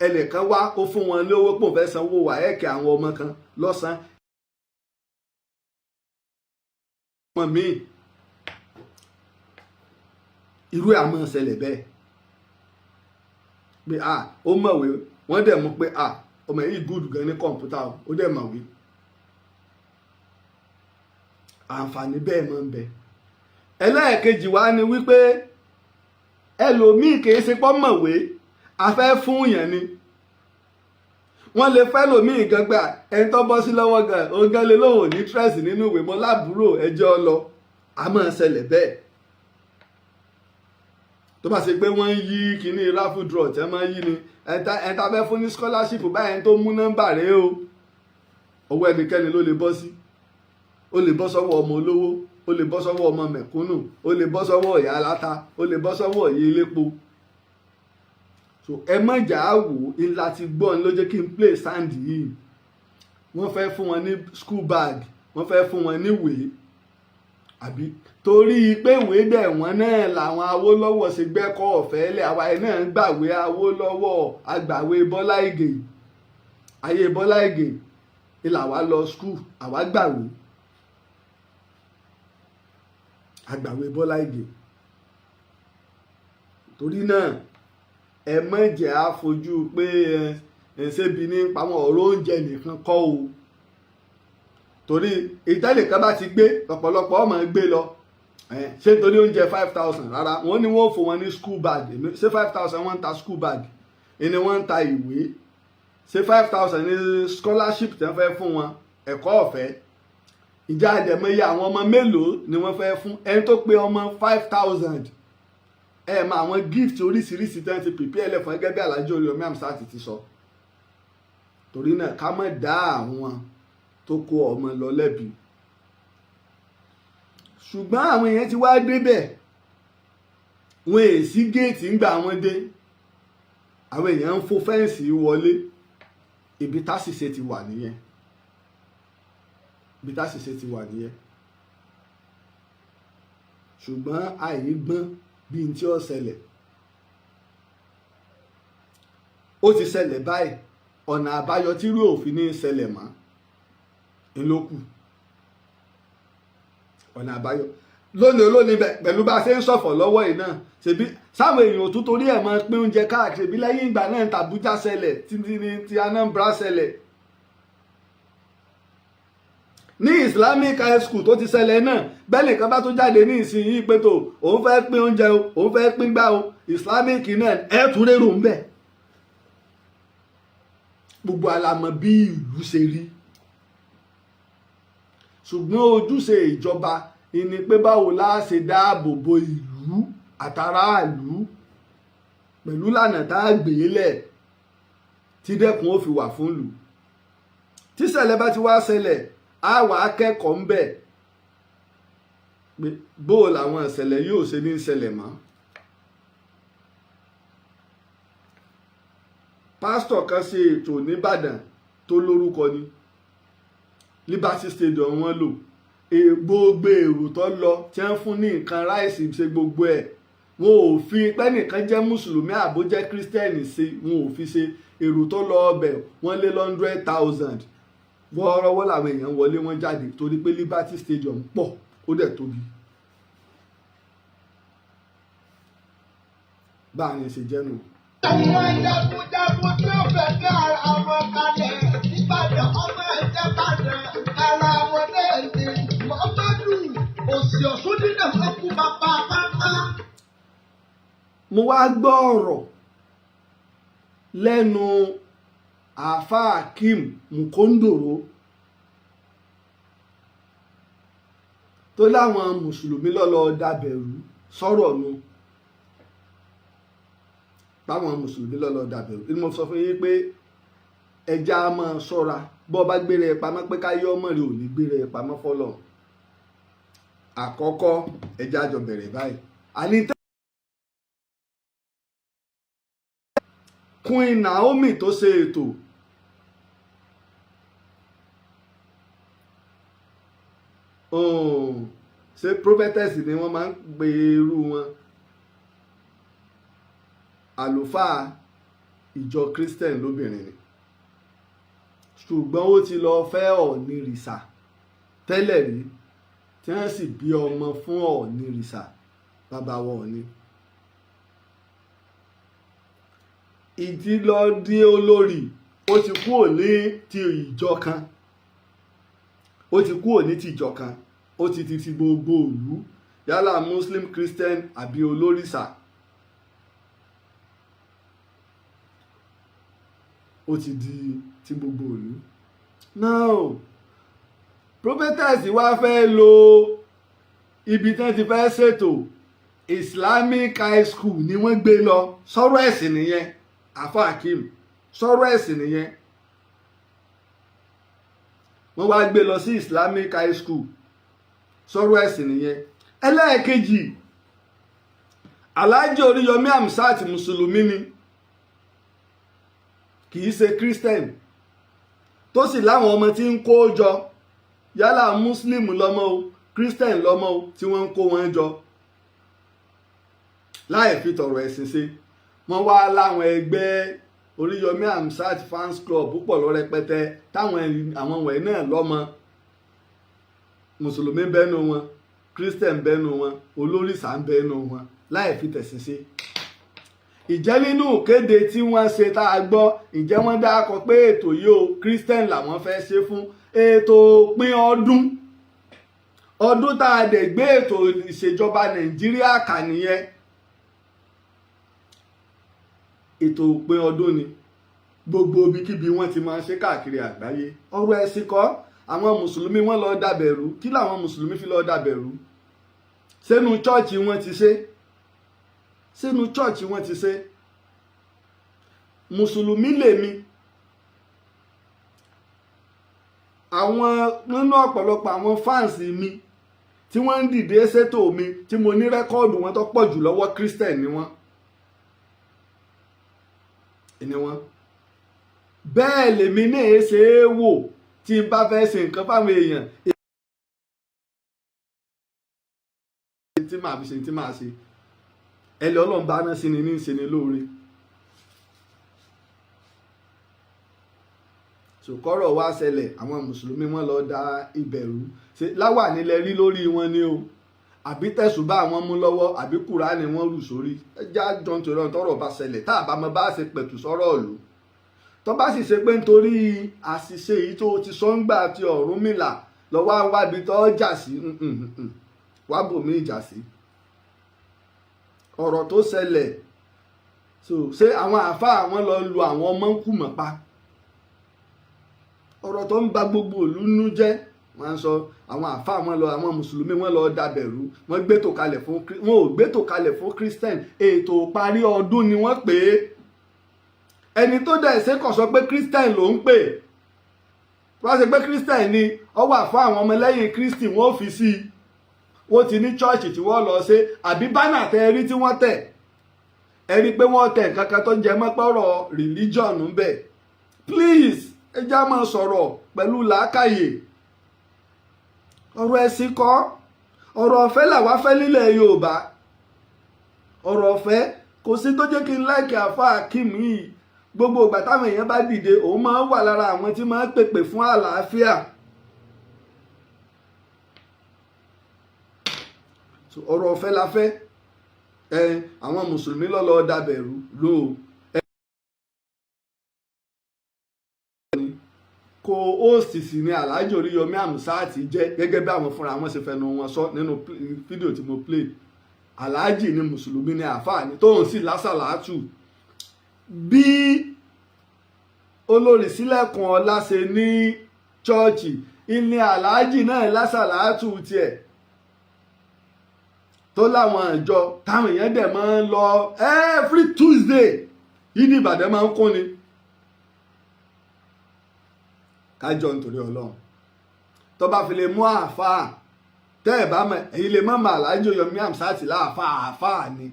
Speaker 2: ẹnìkan wá ó fún wọn lówó pò fẹ́ san owó wàhẹ́ẹ̀kì àwọn ọmọ kan lọ́sàn-án ọmọ míì irú àmọ́ ṣẹlẹ̀ bẹ́ẹ̀ pé ó mọ̀wé wọ́n dẹ̀ mú pé ọmọ yìí gúdù gan ní kọ̀ǹpútà ó dẹ̀ mọ̀wé àǹfààní bẹ́ẹ̀ máa ń bẹ ẹlẹ́ẹ̀kejì wá ni wípé ẹlòmíì kìí ṣe pọ́ mọ̀wé afẹ́ fún yẹn ni wọ́n lè fẹ́ lòmíì gan gbà ẹni tó bọ́ sí lọ́wọ́ gan òun gan lè lóun ò ní stress nínú ìwé mọ́ láàbúrò ẹjọ́ lọ a máa ṣẹlẹ̀ bẹ́ẹ̀ tó bá ṣe pé wọ́n ń yí kíní raffle draw tẹ́ máa ń yí ni ẹ̀ta fẹ́ fún ní scholarship báyẹn tó mú nọ́mbà rẹ̀ o ọwọ́ ẹnikẹ́ni ló lè bọ́ sí. Ó lè bọ́ sọ́wọ́ ọmọ olówó, ó lè bọ́ sọ́wọ́ ọmọ mẹ̀kúnnù, ó lè bọ́ sọ́wọ́ ìyá aláta, ó lè bọ́ sọ́wọ́ ìyá elépo. So ẹ má jà á wò ńlá ti gbọ́ ní ló jẹ́ kí n play stand yìí. Wọ́n fẹ́ fún wọn ní school bag, wọ́n fẹ́ fún wọn níwèé àbí torí pé ìwé dẹ̀ wọ́n náà làwọn Awólọ́wọ̀ ṣe gbẹ́kọ̀ ọ̀fẹ́ lẹ̀ àwa ẹ̀ náà ń gbàwé Awólọ́wọ̀ àgbàwé Bọ́lá Ìgè ayé Bọ́lá Ìgè ìlà wa lọ school àwa gbàwé àgbàwé Bọ́lá Ìgè. Torí náà ẹ má jẹ́ á fojú pé ṣébi ní pàwọn ọ̀rọ̀ oúnjẹ nìkan kọ́ o torí ìtẹ́lẹ̀ kan bá ti gbé ọ̀pọ̀lọpọ̀ ọmọ gbé lọ ṣé torí oúnjẹ 5,000 rárá wọ́n ní wọ́n fún wọn ní school bag ṣé 5,000 wọ́n ń ta school bag ẹni wọ́n ń ta ìwé ṣé 5,000 ní scholarship tí wọ́n fẹ́ fún wọn ẹ̀kọ́ ọ̀fẹ́ ìjà àdẹ̀mọye àwọn ọmọ mélòó ni wọ́n fẹ́ fún ẹni tó pé ọmọ 5,000 ẹ mọ àwọn gift oríṣiríṣi tí wọ́n ti prepare lẹ̀ fún gẹ́gẹ́ bí Alhaji Oriyomi Hamzat ti sọ torí náà ká má dá àwọn tó kó ọmọ lọ lẹ́bi ṣùgbọ́n àwọn èèyàn ti wá débẹ̀ wọn èsì géètì ń gbà wọn dé àwọn èèyàn ń fò fẹ́ǹsì wọlé ibi táṣìṣe ti wà nìyẹn ṣùgbọ́n àìgbọ́n bí n tí ó ṣẹlẹ̀ ó ti ṣẹlẹ̀ báyìí ọ̀nà àbáyọ tí irú òfin ní ṣẹlẹ̀ mọ́ ńlọ́kù ọ̀nà àbáyọ lónìí pẹ̀lú bá a ṣe ń ṣọ̀fọ̀ lọ́wọ́ yìí náà ṣebí sáwọn èèyàn tó torí ẹ̀ máa pín oúnjẹ káàkiri bí lẹ́yìn ìgbà náà tàbújá ṣẹlẹ̀ ti Anambra ṣẹlẹ̀ ní Islamic high school tó ti ṣẹlẹ̀ náà bẹ́ẹ̀ nìkan bá tó jáde ní ìsinyìí pé tó òun fẹ́ pín oúnjẹ o òun fẹ́ pín gbá o Islamic náà ẹ̀ tún rérò ń bẹ̀ gbogbo alamọ bí ìlú ṣe rí ṣùgbọ́n ojúṣe ìjọba ni pé báwo la ṣe dáàbò bo ìlú àtàràlú pẹ̀lú lànà tá a gbé lẹ̀ tí dẹ́kun ó fi wà fún ìlú tí ṣẹlẹ̀ bá ti wá ṣẹlẹ̀ á wà akẹ́kọ̀ọ́ ń bẹ̀ pé bó làwọn ìṣẹ̀lẹ̀ yóò ṣe ní ṣẹlẹ̀ mọ́. pásítọ̀ kan ṣe ètò nìbàdàn tó lórúkọ ní Liberty Stadium wọn lò gbogbo èrò tó lọ tí wọ́n fún ní nǹkan ráìsì ṣe gbogbo ẹ̀ wọn ò fi pẹ́nìkan jẹ́ mùsùlùmí àbó jẹ́ kírísítẹ́nì ṣe wọn ò fi ṣe èrò tó lọ ọbẹ̀ wọ́n lé 100,000 wọ́ọ́rọ́wọ́ làwọn èèyàn wọlé wọn jáde torí pé Liberty Stadium pọ̀ ó dẹ̀ tóbi. báyìí ṣe jẹ́ nù.
Speaker 1: àwọn jagunjagun tí ó fẹ́ kí ara wọn kalẹ̀ nígbàdàn ọmọ ẹ̀jẹ̀ bàdàn ara wọn náà ní mọ́tọ́dù òsì ọ̀ṣun dídà wọn kú bàbá pápá.
Speaker 2: mo wá gbọ́ ọ̀rọ̀ lẹ́nu àáfàá Akeem Mukondoro tó láwọn mùsùlùmí lọ́lọ́ dàbẹ̀rù sọ̀rọ̀ nu báwọn mùsùlùmí lọ́lọ́ dàbẹ̀rù ni mo sọ fún yín pé ẹja máa ṣọ́ra bọ́ bá gbére ẹ pamọ́ pé káyọ́ ọmọ rẹ ò ní gbére ẹ pamọ́ fọ́lọ́ àkọ́kọ́ ẹja jọ bẹ̀rẹ̀ báyìí àní Queen Naomi tó ṣe ètò ṣe prophetess ni wọ́n máa ń pe irú wọn àlùfáà ìjọ Christian lóbìnrin ni ṣùgbọ́n ó ti lọ fẹ́ ọ̀nìrìsà tẹ́lẹ̀ rí tí wọ́n sì bí ọmọ fún ọ̀nìrìsà bàbá wọn Ọ̀ọ̀ni. ìdílọ́dí olórí ó ti kú òní ti ìjọ kan ó ti ti gbogbo ìlú yálà Muslim Christian àbí olórìṣà ó ti di ti gbogbo ìlú. now prophetess wá fẹ́ lo ibi tí wọ́n ti fẹ́ ṣètò Islamic high school ni wọ́n gbé lọ. Sọ̀rọ̀ ẹ̀sìn nìyẹn àfa Hakeem, sọ̀rọ̀ ẹ̀sìn nìyẹn. Wọ́n wá gbé lọ sí Islamic high school, sọ̀rọ̀ ẹ̀sìn nìyẹn. Ẹlẹ́ẹ̀kejì, Alhaji Oriyomi Hamzat mùsùlùmí ni, kì í ṣe Christian, tó sì láwọn ọmọ tí ń kó jọ, yálà Muslim lọ́mọ o Christian lọ́mọ o, tí wọ́n ń kó wọn jọ láì fi tọ̀rọ̀ ẹ̀sìn ṣe. Wọ́n wá láwọn ẹgbẹ́ Oriyomi Hamzat fans club púpọ̀ lọ rẹpẹtẹ, táwọn àwọn wọ̀nyí náà lọ́mọ, mùsùlùmí bẹ́nu wọn, Christian bẹ́nu wọn, olórìṣà ń bẹ́nu wọn, láì fi tẹ̀sìn ṣe. Ìjẹ́ nínú ìkéde tí wọ́n ṣe tá a gbọ́, ìjẹ́ wọ́n dákọ pé ètò yìí o Christian làwọn fẹ́ ṣe fún ètò òpin ọdún tá a dẹ̀ gbé ètò ìṣèjọba Nàìjíríà kà nìyẹn. Ètò òpin ọdún ni, gbogbo ibikíbi wọ́n ti máa ṣe káàkiri àgbáyé. Ọ̀rọ̀ ẹ̀sìn kọ́, àwọn mùsùlùmí wọ́n lọ dàbẹ̀rú. Kí làwọn mùsùlùmí fi lọ dàbẹ̀rú? Sínú chọ́ọ̀chì wọ́n ti ṣe, sínú chọ́ọ̀chì wọ́n ti ṣe. Mùsùlùmí lèmi. Àwọn nínú ọ̀pọ̀lọpọ̀ àwọn fáǹsì mi tí wọ́n ń dìde ṣètò mi, tí mo ní rẹ́kọ́ọ̀dù wọn tó pọ̀ jù lọ́wọ́ Christian ni wọ́n. Bẹ́ẹ̀ lèmi náà ṣe é wò tí n bá fẹ́ ṣe nǹkan fáwọn èèyàn tí màá fi ṣe tí màá ṣe. Ẹlẹ́ Ọlọ́run bá rán sí ni ní í ṣe ni lóore. Sòkọ́rọ̀ wá ṣẹlẹ̀, àwọn mùsùlùmí wọ́n lọ da ìbẹ̀rù. Ṣé láwà nílẹ̀ rí lórí wọn ni o, àbí tẹ̀sùbá àwọn mú lọ́wọ́, àbí Kùránì wọ́n rù sórí. Ẹjá jọ nítorí tọ́rọ̀ bá ṣẹlẹ̀, tá a bá mọ bá ṣe pẹ̀tù sọ́rọ̀ ìlú. Tó bá sì ṣe pé nítorí àṣìṣe yìí tó ti sọ ń gbà ti Ọ̀rúnmìlà lọ́wọ́ wábi tó jà sí, wá bòmí ìjà sí. Ọ̀rọ̀ tó ṣẹlẹ̀, ṣé àwọn àáfàá àwọn lọ lu àwọn ọmọ ń kù mọ́ pa? Ọ̀rọ̀ tó ń ba gbogbo ìlú nú jẹ́. Wọ́n ń sọ àwọn àáfàá wọn lọ, àwọn mùsùlùmí wọn lọ dàbẹ̀rú, wọ́n gbétò kalẹ̀ fún, wọn ò gbétò kalẹ̀ fún Christian. Ètò parí ọdún ni wọ́n pè é. Ẹni tó dẹ̀ ṣe kàn sọ pé Christian ló ń pè. Wọ́n ṣe pé Christian ni ó wà fún àwọn ọmọlẹ́yìn Kristi, wọ́n ò fi sí i. Wọ́n ti ní chọ́ọ̀chì tí wọ́n lọ ṣe, àbí bánà tẹ ẹ rí tí wọ́n tẹ̀. Ẹ rí pé wọ́n tẹ̀ nǹkan kan tó jẹ mọ́ pọ̀rọ̀ religion ń bẹ̀. Please, ẹ já máa sọ̀rọ̀ pẹ̀lú làákàyè. Ọ̀rọ̀ ẹ̀sìn kọ́, ọ̀rọ̀ ọ̀fẹ́ làwa fẹ́ nílẹ̀ Yorùbá. Ọ̀rọ̀ ọ̀fẹ́ kò sí tó jẹ́ kí n láìkì àfa Hakeem yìí. Gbogbo ìgbà táwọn èèyàn bá dìde, òun máa ń wà lára àwọn tí máa ń pèpè fún àlàáfíà. Ọ̀rọ̀ ọ̀fẹ́ la fẹ́. Àwọn mùsùlùmí lọ́lọ́ dàbẹ̀rú lò. Kò host sì ni Alhaji Oriyomi Hamzat jẹ́, gẹ́gẹ́ bí àwọn fúnra wọn ṣe fẹnu wọn sọ nínú fídíò tí mo play. Alhaji ni mùsùlùmí ni àáfàá ni, tóun sì lásàlátù. Bí olórí Sílẹ̀kùn Ọlá ṣe ní chọ́ọ̀chì, ilé Alhaji náà lásàlátù tiẹ̀, tó láwọn ìjọ táwọn èèyàn dẹ̀ máa ń lọ every Tuesday. Yìí ní Ìbàdàn máa ń kún ni. Kájọ nítorí Ọlọ́run, tó bá fi lè mú àáfàá, tẹ́ ẹ̀ bá mọ̀, èyí lè mọ̀ Alhaji Oriyomi Hamzat àáfàá ni.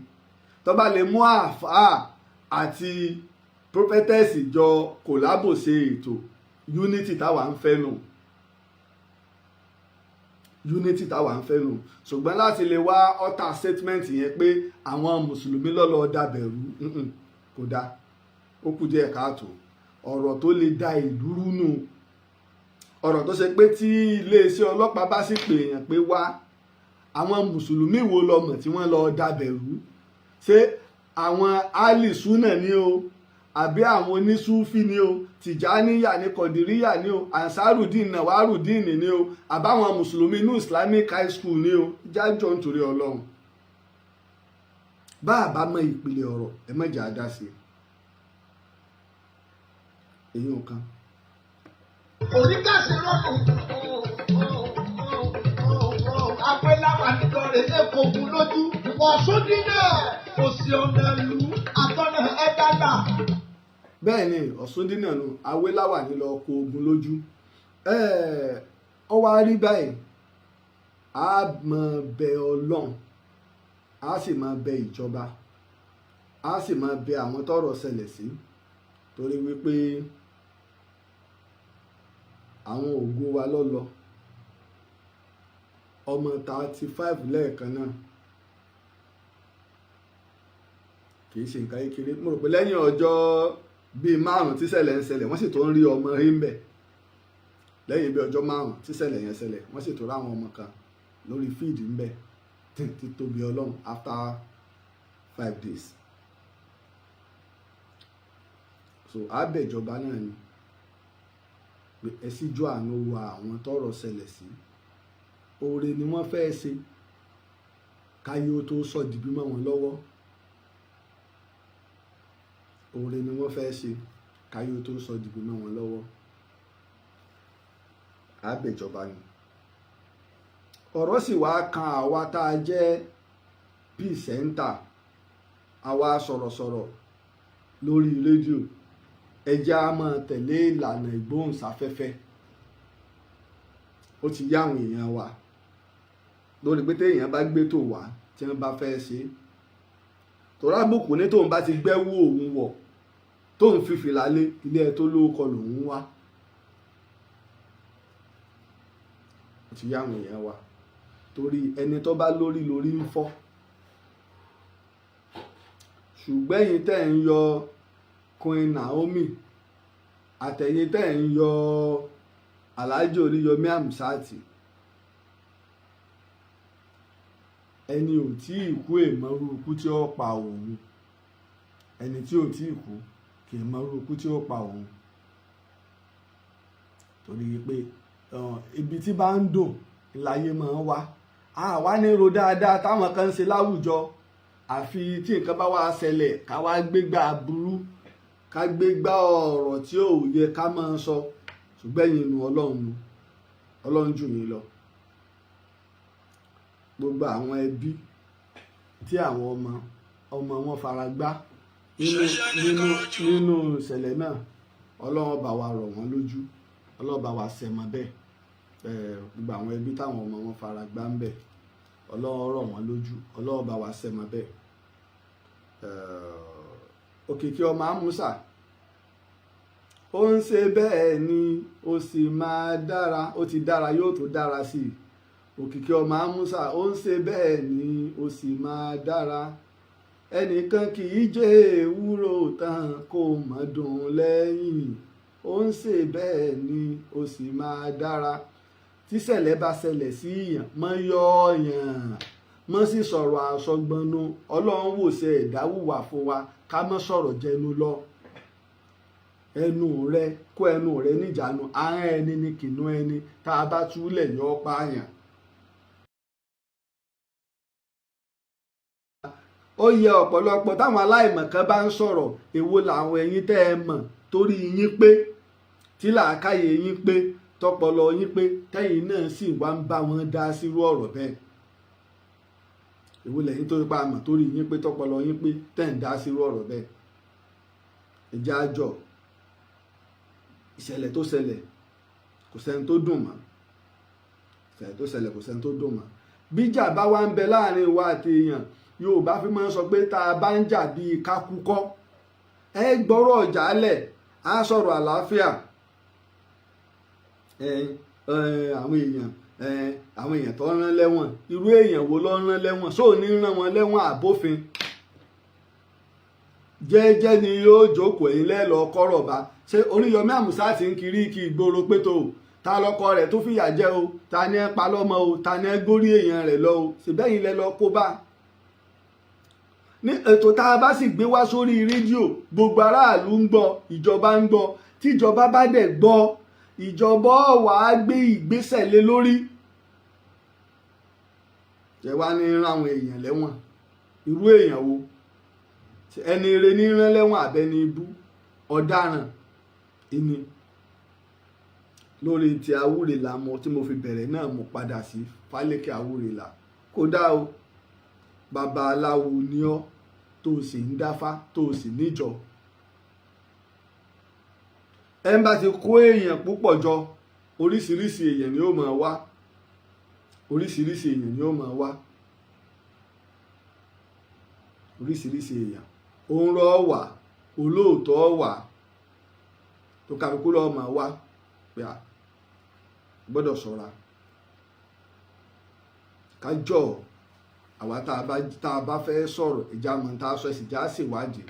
Speaker 2: Tó bá lè mú àáfàá àti prophetess jọ kòlábò ṣe ètò, unity táwa ń fẹ́ nù. Unity táwa ń fẹ́ nù. Ṣùgbọ́n láti lè wá alter statement yẹn pé àwọn mùsùlùmí lọ́lọ́ dàbẹ̀rú, kò dáa, ó kù díẹ̀ káàtó. Ọ̀rọ̀ tó lè da ìlú rú nù. Ọ̀rọ̀ tó ṣe pé tí iléeṣẹ́ ọlọ́pàá bá sì pè èèyàn pé wá, àwọn mùsùlùmí wo lọmọ tí wọ́n lọ dàbẹ̀rú? Ṣé àwọn alìsúnà ni o, àbí àwọn onísúfì ni o, tìjáníyà ni, kọ̀dìríyà ni o, ansarudin nawarudin ni o, àbáwọn mùsùlùmí inú Islamic high school ni o? Jájọ nítorí Ọlọ́run. Bá a bá mọ ìpìlẹ̀ ọ̀rọ̀, ẹ má jà á dá sí i. Èyí ò kan.
Speaker 1: Oníkàsí lọ́dún. Apẹ́láwà nìkan rẹ̀ ṣe kò kú lójú. Ọ̀ṣúndínà òsì ọ̀nà ìlú àtọ̀nà ẹ̀dàgbà.
Speaker 2: bẹ́ẹ̀ ni Ọ̀ṣúndínà nu awéláwà ní lọ kó ogun lójú ọ wá rí báyìí a máa bẹ Ọlọ́run a sì máa bẹ ìjọba a sì máa bẹ àwọn tọ́rọ̀ ṣẹlẹ̀ sí torí wípé àwọn ògo wa lọ́lọ́ ọmọ 35 lẹ́ẹ̀kan náà kìí ṣe nǹkan kékeré. Mo rò pé lẹ́yìn ọjọ́ bíi 5 tíṣẹ̀lẹ̀ ń ṣẹlẹ̀ wọ́n sì tó ń rí ọmọ rí ń bẹ̀ lẹ́yìn bí ọjọ́ 5 tíṣẹ̀lẹ̀ yẹn ṣẹlẹ̀ wọ́n sì tó ráwọn ọmọ kan lórí fíìdì ń bẹ̀ tí tóbi Ọlọ́run after 5 days. So àbẹ̀jọba náà ni pé ẹ síjú àánú wo àwọn tọ́rọ̀ ṣẹlẹ̀ sí oore ni wọ́n fẹ́ ṣe káyé ó tó sọ dìbí mọ́ wọn lọ́wọ́ oore ni wọ́n fẹ́ ṣe káyé ó tó sọ dìbí mọ́ wọn lọ́wọ́ àbẹ̀jọba ni. Ọ̀rọ̀ sì wá kan àwa tá a jẹ́ pìsẹ́ńtà àwa sọ̀rọ̀sọ̀rọ̀ lórí rédíò ẹja á máa tẹ̀lé ìlànà ìgbóhùnsáfẹ́fẹ́. Ó ti yá àwọn èèyàn wa lórí pé téèyàn bá gbé tò wá tí wọ́n bá fẹ́ ṣe tòrá àbùkù ní tóun bá ti gbẹ́wò òun wọ̀ tóun fi fìlà lé ilé ẹ tó lóókọ lòun wá. Ó ti yá àwọn èèyàn wa torí ẹni tó bá lórí lórí ń fọ́ ṣùgbọ́n ẹ̀yin tẹ́ ń yọ Queen Naomi àtẹ̀yin tẹ́ ń yọ Alhaji Oriyomi Hamzat ẹni ò tí ì kú èèmọ̀rú ikú tí ó pa òun ẹni tí ò tí ì kú kì í mọ̀rú ikú tí ó pa òun torí pé ibi tí bá ń dùn láyé máa ń wá àwa ní ro dáadáa táwọn kan ń ṣe láwùjọ àfi tí nǹkan bá wá ṣẹlẹ̀ ká wá gbégbá burú ká gbégbá ọ̀rọ̀ tí ò yẹ ká máa sọ ṣùgbọ́n ẹ̀yin nu Ọlọ́run jù mí lọ. Gbogbo àwọn ẹbí tí àwọn ọmọ wọn fara gbá nínú ìṣẹ̀lẹ̀ náà Ọlọ́run bá wa rọ̀ wọ́n lójú Ọlọ́run bá wa sẹ̀mọ́ bẹ́ẹ̀ gbogbo àwọn ẹbí táwọn ọmọ wọn fara gbá ń bẹ̀ Ọlọ́run rọ̀ wọ́n lójú Ọlọ́run bá wa sẹ̀mọ́ bẹ́ẹ̀. Òkìkí ọmọ Àmúsà ó ń ṣe bẹ́ẹ̀ ni ó sì máa dára ó ti dára yóò tó dára sí i. Òkìkí ọmọ Àmúsà ó ń ṣe bẹ́ẹ̀ ni ó sì máa dára ẹnìkan kì í jẹ́ ewúro tán kó mọ̀ dùn lẹ́yìn ó ń ṣe bẹ́ẹ̀ ni ó sì máa dára tíṣẹ̀lẹ̀ bá ṣẹlẹ̀ sí yàn mọ́ yọ yàn mọ́ sì sọ̀rọ̀ àsọgbọnú Ọlọ́run wò ṣe ìdáwùwà fún wa ká mọ́ sọ̀rọ̀ jẹnu lọ ẹnu rẹ kó ẹnu rẹ níjànú ahọ́n ẹni ni kìnnú ẹni tá a bá túlẹ̀ yọ ọ́ pààyàn. Ó yẹ ọ̀pọ̀lọpọ̀ táwọn aláìmọ̀kan bá ń sọ̀rọ̀ èwo làwọn ẹ̀yin tẹ́ ẹ mọ̀ torí yín pé tí làákàyè yín pé tọpọlọ yín pé tẹ́yìn náà sì wá ń bá wọn dá sírú ọ̀rọ̀ bẹ́ẹ̀. Èwo lẹ́yìn tó pa àmọ̀ torí yín pé tọpọlọ yín pé tẹ́ ń dá sírú ọ̀rọ̀ bẹ́ẹ̀. Ẹjẹ́ àjọ ìṣẹ̀lẹ̀ tó ṣẹlẹ̀ kò sẹ́ni tó dùn mọ́ ìṣẹ̀lẹ̀ tó ṣẹlẹ̀ kò sẹ́ni tó dùn mọ́. Bíjà bá wá ń bẹ láàrin wa àti èèyàn Yorùbá fi máa ń sọ pé tá a bá ń jà bíi kákúkọ́ ẹ gbọ́rọ̀ ọ̀jà lẹ̀ á sọ̀rọ̀ àlàáfíà àwọn èèyàn tó rán lẹ́wọ̀n irú èèyàn wo ló rán lẹ́wọ̀n sóò ní rán wọn lẹ́wọ̀n àbófin jẹ́jẹ́ ni yóò jókòó ẹ̀yìn lẹ́lọ́ kọ́rọ̀ bá ṣé Oríyọmí Hamzat ń kiri kí ìgboro pé tó ta lọkọ rẹ̀ tó fìyà jẹ o ta ni ẹ pa lọ́mọ o ta ni ẹ gbórí èèyàn rẹ̀ lọ o ṣèbẹ́yìn lẹ lọ kó bá. Ní ètò tá a bá sì gbé wá sórí rédíò gbogbo aráàlú ń gbọ́ ìjọba ń gbọ́ tíjọba bá dẹ̀ gbọ́ ìjọba wà á gbé ìgbésẹ̀ lé lórí. Jẹ́ wá ní ráwọn èèyàn lẹ́wọ̀n irú èèyàn wo ẹni ire ní rán lẹ́wọ̀n àbẹ́ni ibú ọ̀daràn ìní. Lórí ti Awúrelà mọ tí mo fi bẹ̀rẹ̀ náà mo padà sí Fálékè Awúrelà kódà o babaláwo ni ọ́ tó sì ń dáfá tó sì níjọ. ẹ bá ti kó èèyàn púpọ̀ jọ oríṣiríṣi èèyàn ni ó máa wá, oríṣiríṣi èèyàn ni ó máa wá, oríṣiríṣi èèyàn. òǹrọ̀ wà, olóòótọ́ wà, tó kálukú lọ́ọ́ máa wá pé a gbọ́dọ̀ ṣọ́ra kájọ àwa tá a bá fẹ́ sọ̀rọ̀ ìjà mọ̀ tá a sọ ẹ̀sìn já ṣèwádìí.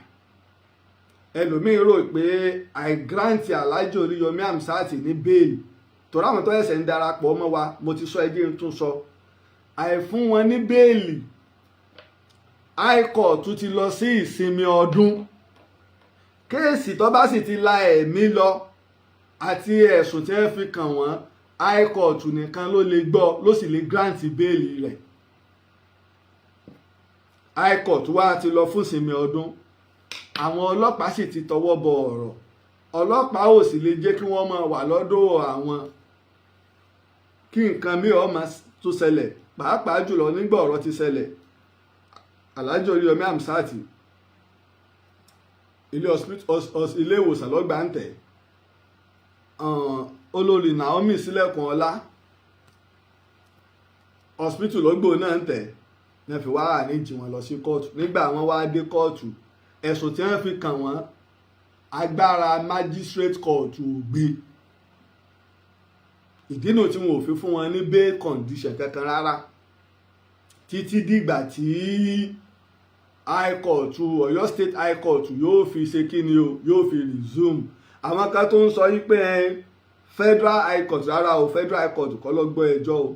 Speaker 2: ẹlòmíín rò pé àìgrántì Alhaji Oriyomi Hamzat ní bẹ́ẹ̀lì torí àwọn tó ẹsẹ̀ ń darapọ̀ mọ́ wa, mo ti sọ ẹgbẹ́ ń tún sọ, àìfún wọn ní bẹ́ẹ̀lì high court ti lọ sí ìsinmi ọdún. kéèsì tó bá sì ti la ẹ̀mí lọ àti ẹ̀sùn tí wọ́n fi kàn wọ́n, high court nìkan ló lè gbọ́, ló sì lè grant bẹ́ẹ̀lì rẹ̀. high court wá ti lọ fún ìsinmi ọdún, àwọn ọlọ́pàá sì ti tọwọ́ bọ ọ̀rọ̀. ọlọ́pàá ò sì lè jẹ́ kí wọ́n máa wà lọ́dọ̀ àwọn kí nǹkan mìíràn máa tó ṣẹlẹ̀, pàápàá jùlọ nígbà ọ̀rọ̀ ti ṣẹlẹ̀. Alhaji Oriyomi Hamzat ilé ìwòsàn lọ́gbà ń tẹ̀, olórí Naomi sílẹ̀kùn ọlá hospital lọ́gbò náà ń tẹ̀, ní fi wá àníjì wọn lọ sí kóòtù. nígbà wọn wá dé kóòtù, ẹ̀sùn tí wọ́n fi kàn wọ́n agbára magistrate court ò gbé. ìdínà tí wọn ò fi fún wọn ní bail condition kankan rárá títí dìgbà tí high court, Ọ̀yọ́ state high court yóò fi ṣe kíni o, yóò fi resume. àwọn kan tó ń sọ yí pé federal high court rárá o, federal high court kọ́ ló gbọ́ ẹjọ́ o,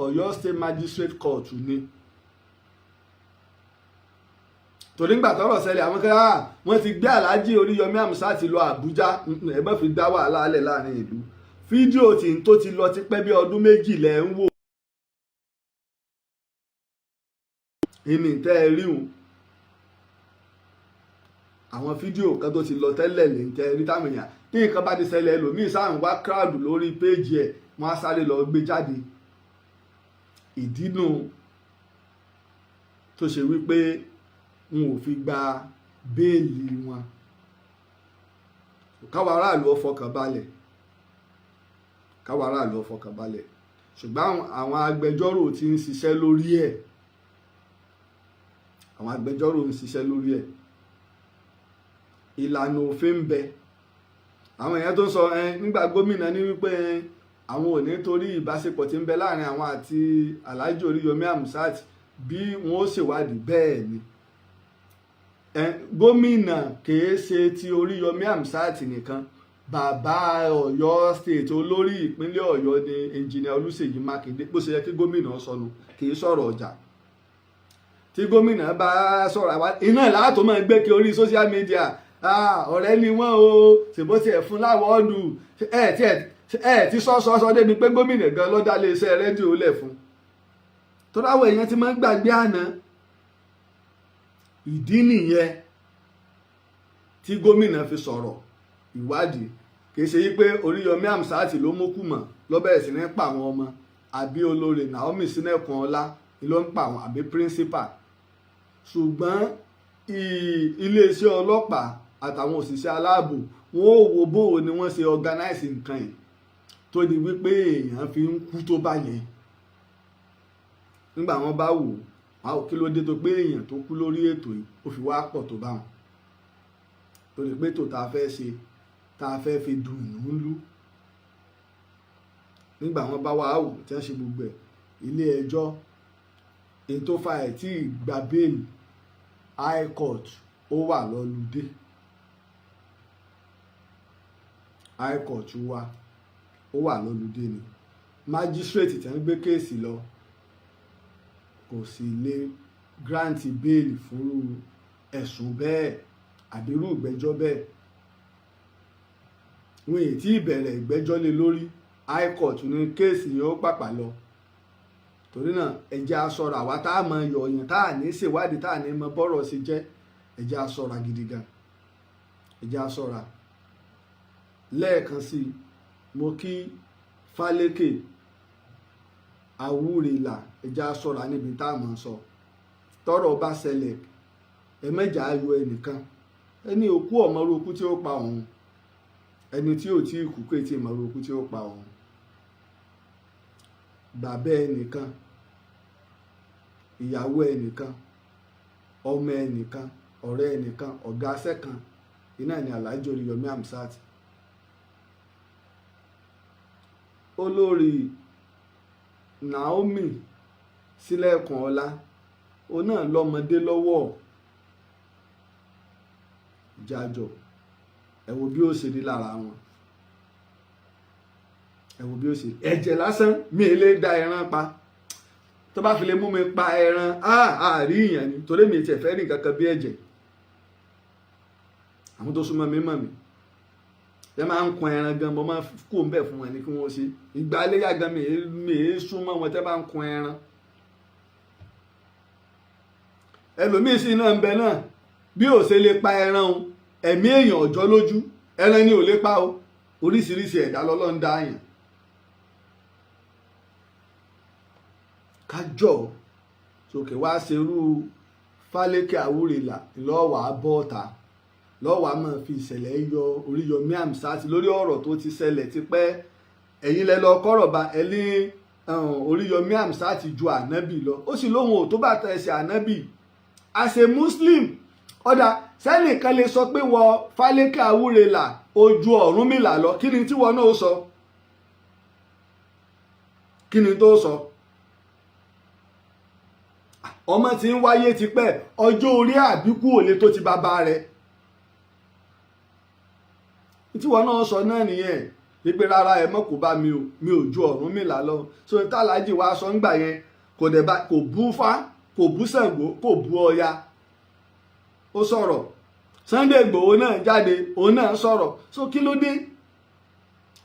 Speaker 2: Ọ̀yọ́ state magistrate court ni. torí ńgbà tọ́rọ̀ ṣẹlẹ̀ àwọn kan wọ́n ti gbé Alhaji Oriyomi Hamzat lọ Àbújá, ẹ̀gbọ́n fi dá wàhálà alẹ̀ láàrin ìlú. fídíò tó ti lọ ti pẹ́ bí ọdún méjì lẹ́ ń wò. ìní tẹ́ ẹ rí wọn, àwọn fídíò kan tó ti lọ tẹ́lẹ̀ lè ń tẹ́ ẹ rí táwọn èèyàn tí nǹkan bá ti ṣẹlẹ̀ ẹlòmíì sáà ń wá kíráàdù lórí péèjì ẹ̀, wọ́n á sáré lọ gbé jáde. ìdínú tó ṣe wípé wọn ò fi gba béèlì wọn. káwọn aráàlú ó fọkàn balẹ̀, káwọn aráàlú ó fọkàn balẹ̀. ṣùgbọ́n àwọn agbẹjọ́rò ti ń ṣiṣẹ́ lórí ẹ̀, àwọn agbẹjọ́rò ń ṣiṣẹ́ lórí ẹ̀. ìlànà òfin ń bẹ. àwọn èèyàn tó ń sọ nígbà gómìnà ní wípé àwọn ò ní torí ìbáṣepọ̀ tí ń bẹ láàrin àwọn àti Alhaji Oriyomi Hamzat bí wọn ó ṣèwádìí. bẹ́ẹ̀ ni gómìnà kìí ṣe ti Oriyomi Hamzat nìkan, bàbá Ọ̀yọ́ state olórí ìpínlẹ̀ Ọ̀yọ́ ni engineer Olúṣèyí Mákindé. bó ṣe yẹ kí gómìnà sọnù, kìí sọ̀rọ̀ ọjà. tí gómìnà bá sọ̀rọ̀ àwa iná láàtò máa gbé kí orí social media, ọ̀rẹ́ ni wọ́n o, ṣèbó tiẹ̀ fún láwọ́ọ̀dù, ti sọ débi pé gómìnà gan ló dá iléeṣẹ́ rédíò lẹ̀ fún. tó láwọn èèyàn ti máa ń gbàgbé àná. ìdí nìyẹn tí gómìnà fi sọ̀rọ̀ ìwádìí. kìí ṣe wípé Oriyomi Hamzat ló mú kùmọ̀ ló bẹ̀rẹ̀ sí ní pa àwọn ọmọ, àbí olórí Naomi sílẹ̀kùn ọlá ló ń pa àwọn, àbí principal. ṣùgbọ́n iléeṣẹ́ ọlọ́pàá àtàwọn òṣìṣẹ́ aláàbò wọn ò wo bóò ni wọ́n ṣe organize nǹkan yìí tó di wípé èèyàn fi ń kú tó bá yẹn. nígbà wọn bá wò ó kí ló dé tó pé èèyàn tó kú lórí ètò yìí ó fi wá pọ̀ tó bá wọn. torí pé tó tá a fẹ́ ṣe, tá a fẹ́ fi dùn ìlú ń lú. nígbà wọn bá wà áwò tí wọ́n ṣe gbogbo ẹ̀, ilé ẹjọ́ èyí tó fa ẹ̀ tí ìgbà bẹ́ẹ̀lì high court ó wà lọ́lùdé. high court wa ó wà lọ́lùdé ni. májísírèètì tí wọ́n gbé kéèsì lọ kò sì lè grant bẹ́ẹ̀lì fún ẹ̀sùn bẹ́ẹ̀ àbírú ìgbẹ́jọ́ bẹ́ẹ̀. wọn èyí tí ìbẹ̀rẹ̀ ìgbẹ́jọ́ lé lórí, high court ní kéèsì yóò pàpà lọ. torí náà ẹ jẹ́ a ṣọ́ra, àwa tá a mọ yọ̀ọ̀yàn tá a ní ṣèwádìí tá a ní mọ bọ́rọ̀ ṣe jẹ́, ẹ jẹ́ a ṣọ́ra gidi gan, ẹ jẹ́ a ṣọ́ra. lẹ́ẹ̀kan sí i mo kí Fálékè Àwúrelà, ẹ jẹ́ a ṣọ́ra níbi tá a mọ̀ sọ, tọ́rọ̀ bá ṣẹlẹ̀ ẹ mẹ́jà ayọ̀ ẹnìkan ẹni òkú ọ̀mọ́rú okú tí ó pa òun ẹni tí ò tí ì kú pé tí ìmọ̀rú okú tí ó pa òun bàbá ẹnìkan ìyàwó ẹnìkan ọmọ ẹnìkan ọ̀rẹ́ ẹnìkan ọ̀gá aṣẹ́ kan iná ni Alhaji Oriyomi Hamzat. Olórí Naomi Sílẹ̀kùn Ọlá òun náà lọ́mọdé lọ́wọ́ jájọ ẹ wo bí ó ṣe rí lára wọn, ẹ wo bí ó ṣe ẹ̀jẹ̀ lásán mi lè dá ẹran pa tó bá fi lè mú mi pa ẹran àárí ìyàn ni torí mi tiẹ̀ fẹ́ rí nǹkan kan bí ẹ̀jẹ̀. Àwọn tó súnmọ́ mi mọ̀ mi ẹ máa ń kun ẹran gan mo máa kó ń bẹ̀ fún wọn ni kí wọ́n ṣe ìgbà iléyà gan mi èé súnmọ́ wọn tẹ́ bá ń kun ẹran. Ẹlòmíín sì náà ń bẹ náà bí ò ṣe lè pa ẹran o ẹ̀mí èèyàn ọjọ́ lójú ẹran ni ò lè pa o oríṣiríṣi ẹ̀dá lọ́lọ́run dá àyàn. Kájọ sókè wá ṣerú Fálékè Àwúrelà lọ́wọ́ bọ́ọ̀ta lọ́wọ́ a máa fi ìṣẹ̀lẹ̀ yọ Oriyomi Hamzat lórí ọ̀rọ̀ tó ti ṣẹlẹ̀ tipẹ́ ẹ̀yin lẹ lọ kọ́rọ̀ bá ẹ ní Oriyomi Hamzat ju ànábì lọ ó sì lóhun ò tó bàtà ẹsẹ̀ ànábì as a Muslim ọ̀dà sẹ́nìkan lè sọ pé wọ Fálékè Àwúrelà ojú Ọ̀rúnmìlà lọ kí ni tí wọn náà sọ kí ni tó sọ ọmọ tí ń wáyé tipẹ́ ọjọ́ orí àbíkú ò lè tó ti bàbá rẹ̀ tí wọn náà sọ náà nìyẹn wípé rárá ẹ mọ̀ kó bá mi ò ju Ọ̀rúnmìlà lọ so ní tàlájì wa sọ ńgbà yẹn kò bú Fá kò bú Ṣàngó kò bú Ọya ó sọ̀rọ̀ Sunday Igboho náà jáde òun náà sọ̀rọ̀ so kí ló dé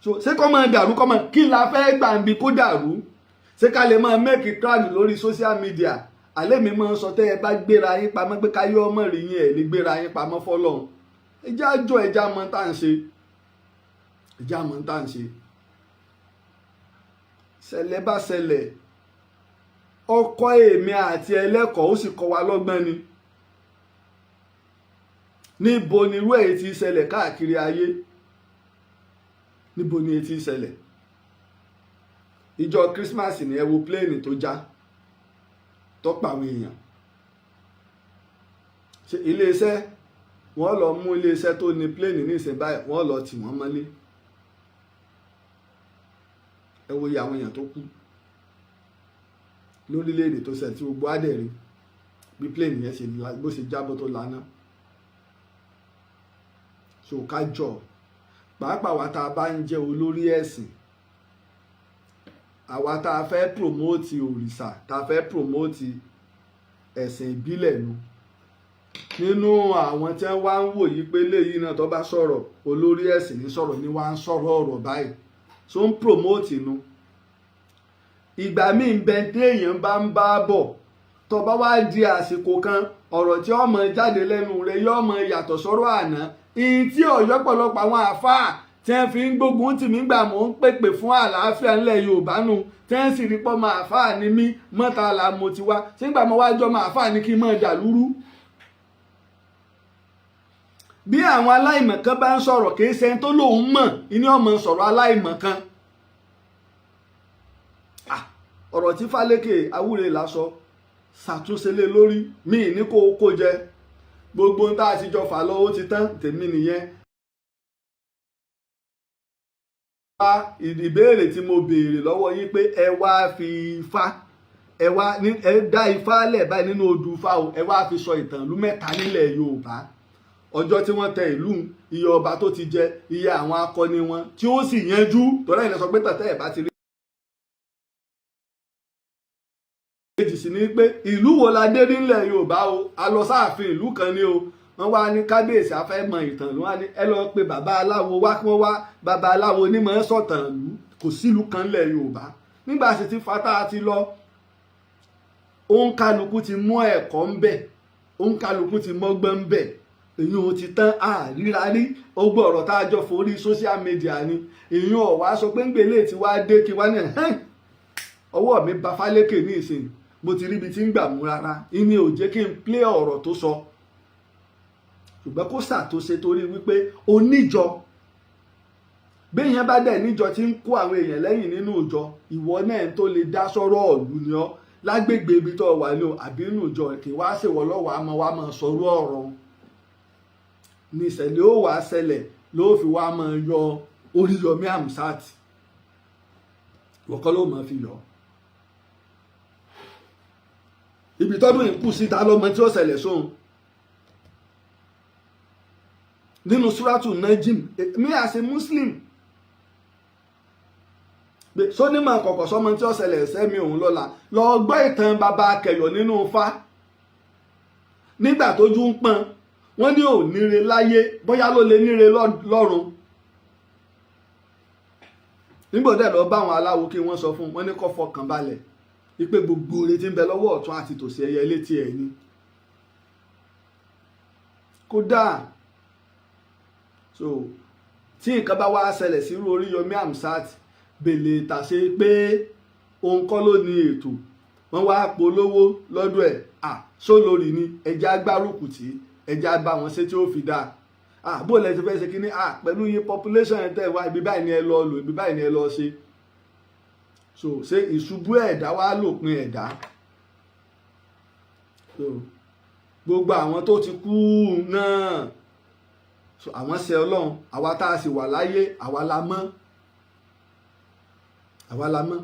Speaker 2: so ṣé kọ́ máa dàrú kọ́ máa kí la fẹ́ gbàǹbí kó dàrú ṣé ká lè máa make crowd lórí social media alẹ́ mi máa ń sọ tẹ́ ẹ bá gbéra yín pamọ́ pé káyọ́ ọmọ rí yín ẹ̀ lè gbéra yín pamọ́ fọ́lọ́run ẹjẹ́ àjọ ẹja mọ́ tá à ń ṣe ẹja mọ́ tá à ń ṣe ṣẹlẹ̀ bá ṣẹlẹ̀ ọkọ èmi àti ẹlẹ́kọ̀ọ́ ó sì kọ́ wa lọ́gbọ́n ni níbo ni irú èyí ti ṣẹlẹ̀ káàkiri ayé níbo ni èyí ti ṣẹlẹ̀ ìjọ Christmas ni ẹ wo pléènì tó já tọ́pọ̀ àwọn èèyàn ṣe iléeṣẹ́ wọ́n lọ mú iléeṣẹ́ tó ní pléènì ní ìsìn báyìí wọ́n lọ tì wọ́n mọ́lé ẹ wo iye àwọn èèyàn tó kú lórílẹ̀-èdè tó ṣẹ̀ tí gbogbo adẹ̀rí bí pléènì yẹn ṣe bó ṣe jábọ́ tó lánàá so ká jọ pàápàá wa tá a bá ń jẹ́ olórí ẹ̀sìn àwa tá a fẹ́ promote òrìṣà tá a fẹ́ promote ẹ̀sìn ìbílẹ̀ nu nínú àwọn tí wọ́n wá ń wò yí pé léyìí náà tó bá sọ̀rọ̀ olórí ẹ̀sìn ní sọ̀rọ̀ ní wá ń sọ̀rọ̀ ọ̀rọ̀ báyìí so ń promote nu ìgbà míì ń bẹ téèyàn bá ń bá bọ̀ tó bá wá di àsìkò kan ọ̀rọ̀ tí ó máa jáde lẹ́nu rẹ̀ yóò máa yàtọ̀ sọ́rọ̀ àná ìyìn tí ọ̀yọ́ pọ̀lọpọ̀ àwọn àfáà tí wọ́n fi ń gbógun tì mí gbà mò ń pèpè fún àlàáfíà ńlẹ̀ Yorùbá nù tí wọ́n sì rí pọ́ máa àfáà ní mí mọ́ta là mo ti wá sígbà mo wá jọ máa àfáà ní kí n máa dà lúrú. bí àwọn aláìmọ̀kan bá ń sọ̀rọ̀ kì í ṣe tó lóun mọ̀ ìní ọmọ sọ̀rọ̀ aláìmọ̀kan. ọ̀rọ̀ tí Fálékè Àwúrelà sọ ṣàtúnṣe lé lórí míì ní kó jẹ gbogbo ń tá a ti jọ fà lọ́wọ́ ti tán tèmi nìyẹn. ìbéèrè tí mo béèrè lọ́wọ́ yín pé ẹ wá fi ifá ẹ dá ifá lẹ̀ báyìí nínú odù ifá o ẹ wá fi sọ ìtàn ìlú mẹ́ta nílẹ̀ Yorùbá ọjọ́ tí wọ́n tẹ ìlú iye ọba tó ti jẹ iye àwọn akọni wọn tí ó sì yanjú tọ́lá ìlẹ̀ sọ pé tẹ̀tẹ̀ ẹ̀ bá ti rí. èjì sì ni pé ìlú wo la dé nílẹ̀ Yorùbá o a lọ sáàfin ìlú kan ni o wọ́n wá ní kábíyèsí afẹ́ mọ ìtàn ló wá ní ẹ lọ pé bàbá aláwo wá kí wọ́n wá bàbá aláwo onímọ̀ ẹ́ sọ̀tàn ìlú kò sílùú kan lẹ̀ Yorùbá nígbà sì ti fatá ti lọ òǹkàlùkù ti mú ẹ̀kọ́ ń bẹ̀ òǹkàlùkù ti mọ́gbọ́n ń bẹ̀ èyí ò ti tán àríra rí ogbó ọ̀rọ̀ tá a jọ forí social media ni èyí ò wá sọ pé ń gbélé tí wá dé kí wá ní ọwọ́ mi bá Fálékè ní ìsìn mo ti ríbi tí ń gbà mú rárá ìní ò jẹ́ kí n plé ọ̀rọ̀ tó sọ ṣùgbọ́n kó ṣàtúnṣe torí wípé oníjọ béèyàn bá dẹ̀ níjọ tí ń kó àwọn èèyàn lẹ́yìn nínú ìjọ ìwọ náà tó lè dá sọ́rọ̀ ọ̀lú ni ọ́ lágbègbè ibi tó wà ní o àbí nínú ìjọ kì wá ṣèwọ́ lọ́wọ́ àmọ́ wá máa sọ̀rọ̀ ọ̀rọ̀ ní ìṣẹ̀lẹ̀ ó wàá ṣẹlẹ̀ ló fi wá máa yọ Oriyomi Hamzat wọ́kọ́ ló máa fi yọ ibi tọ́dún yìí kù síta lọ́mọ tí ó ṣẹlẹ̀ sóhun nínú súrátù Najim me as a Muslim sónímọ̀ kọ̀kọ̀ sọmọ tí ó ṣẹlẹ̀ sẹ́mi òun lọ́la lọ gbọ́ ìtàn bàbá akẹyọ̀ nínú Ifá nígbà tójú ń pọ́n wọ́n ní ò níre láyé bóyá ló lè níre lọ́run nígbà dẹ̀ lọ bá àwọn aláwo kí wọ́n sọ fún wọn ní kó fọkàn balẹ̀ wípé gbogbo oore tí ń bẹ lọ́wọ́ ọ̀tún àti tòsí ẹyẹ létí ẹ̀ ní kódà so tí nǹkan bá wá ṣẹlẹ̀ sí irú Oriyomi Hamzat bèlè tàṣe pé òun kọ́ ló ní ètò wọ́n wá polówó lọ́dọ̀ ẹ̀ sólórí ni ẹja gbárùkù tí ẹja bá wọn ṣe tí ó fi dáa bó lẹ ti fẹ́ ṣe kí ni pẹ̀lú iye population ẹ̀ tẹ̀ wá ibi báyìí ni ẹ lọ lò ibi báyìí ni ẹ lọ ṣe so ṣe ìṣubú ẹ̀dá wá lòpin ẹ̀dá so gbogbo àwọn tó ti kú náà so àwọn ṣe Ọlọ́run àwa tá a sì wà láyé àwa la mọ̀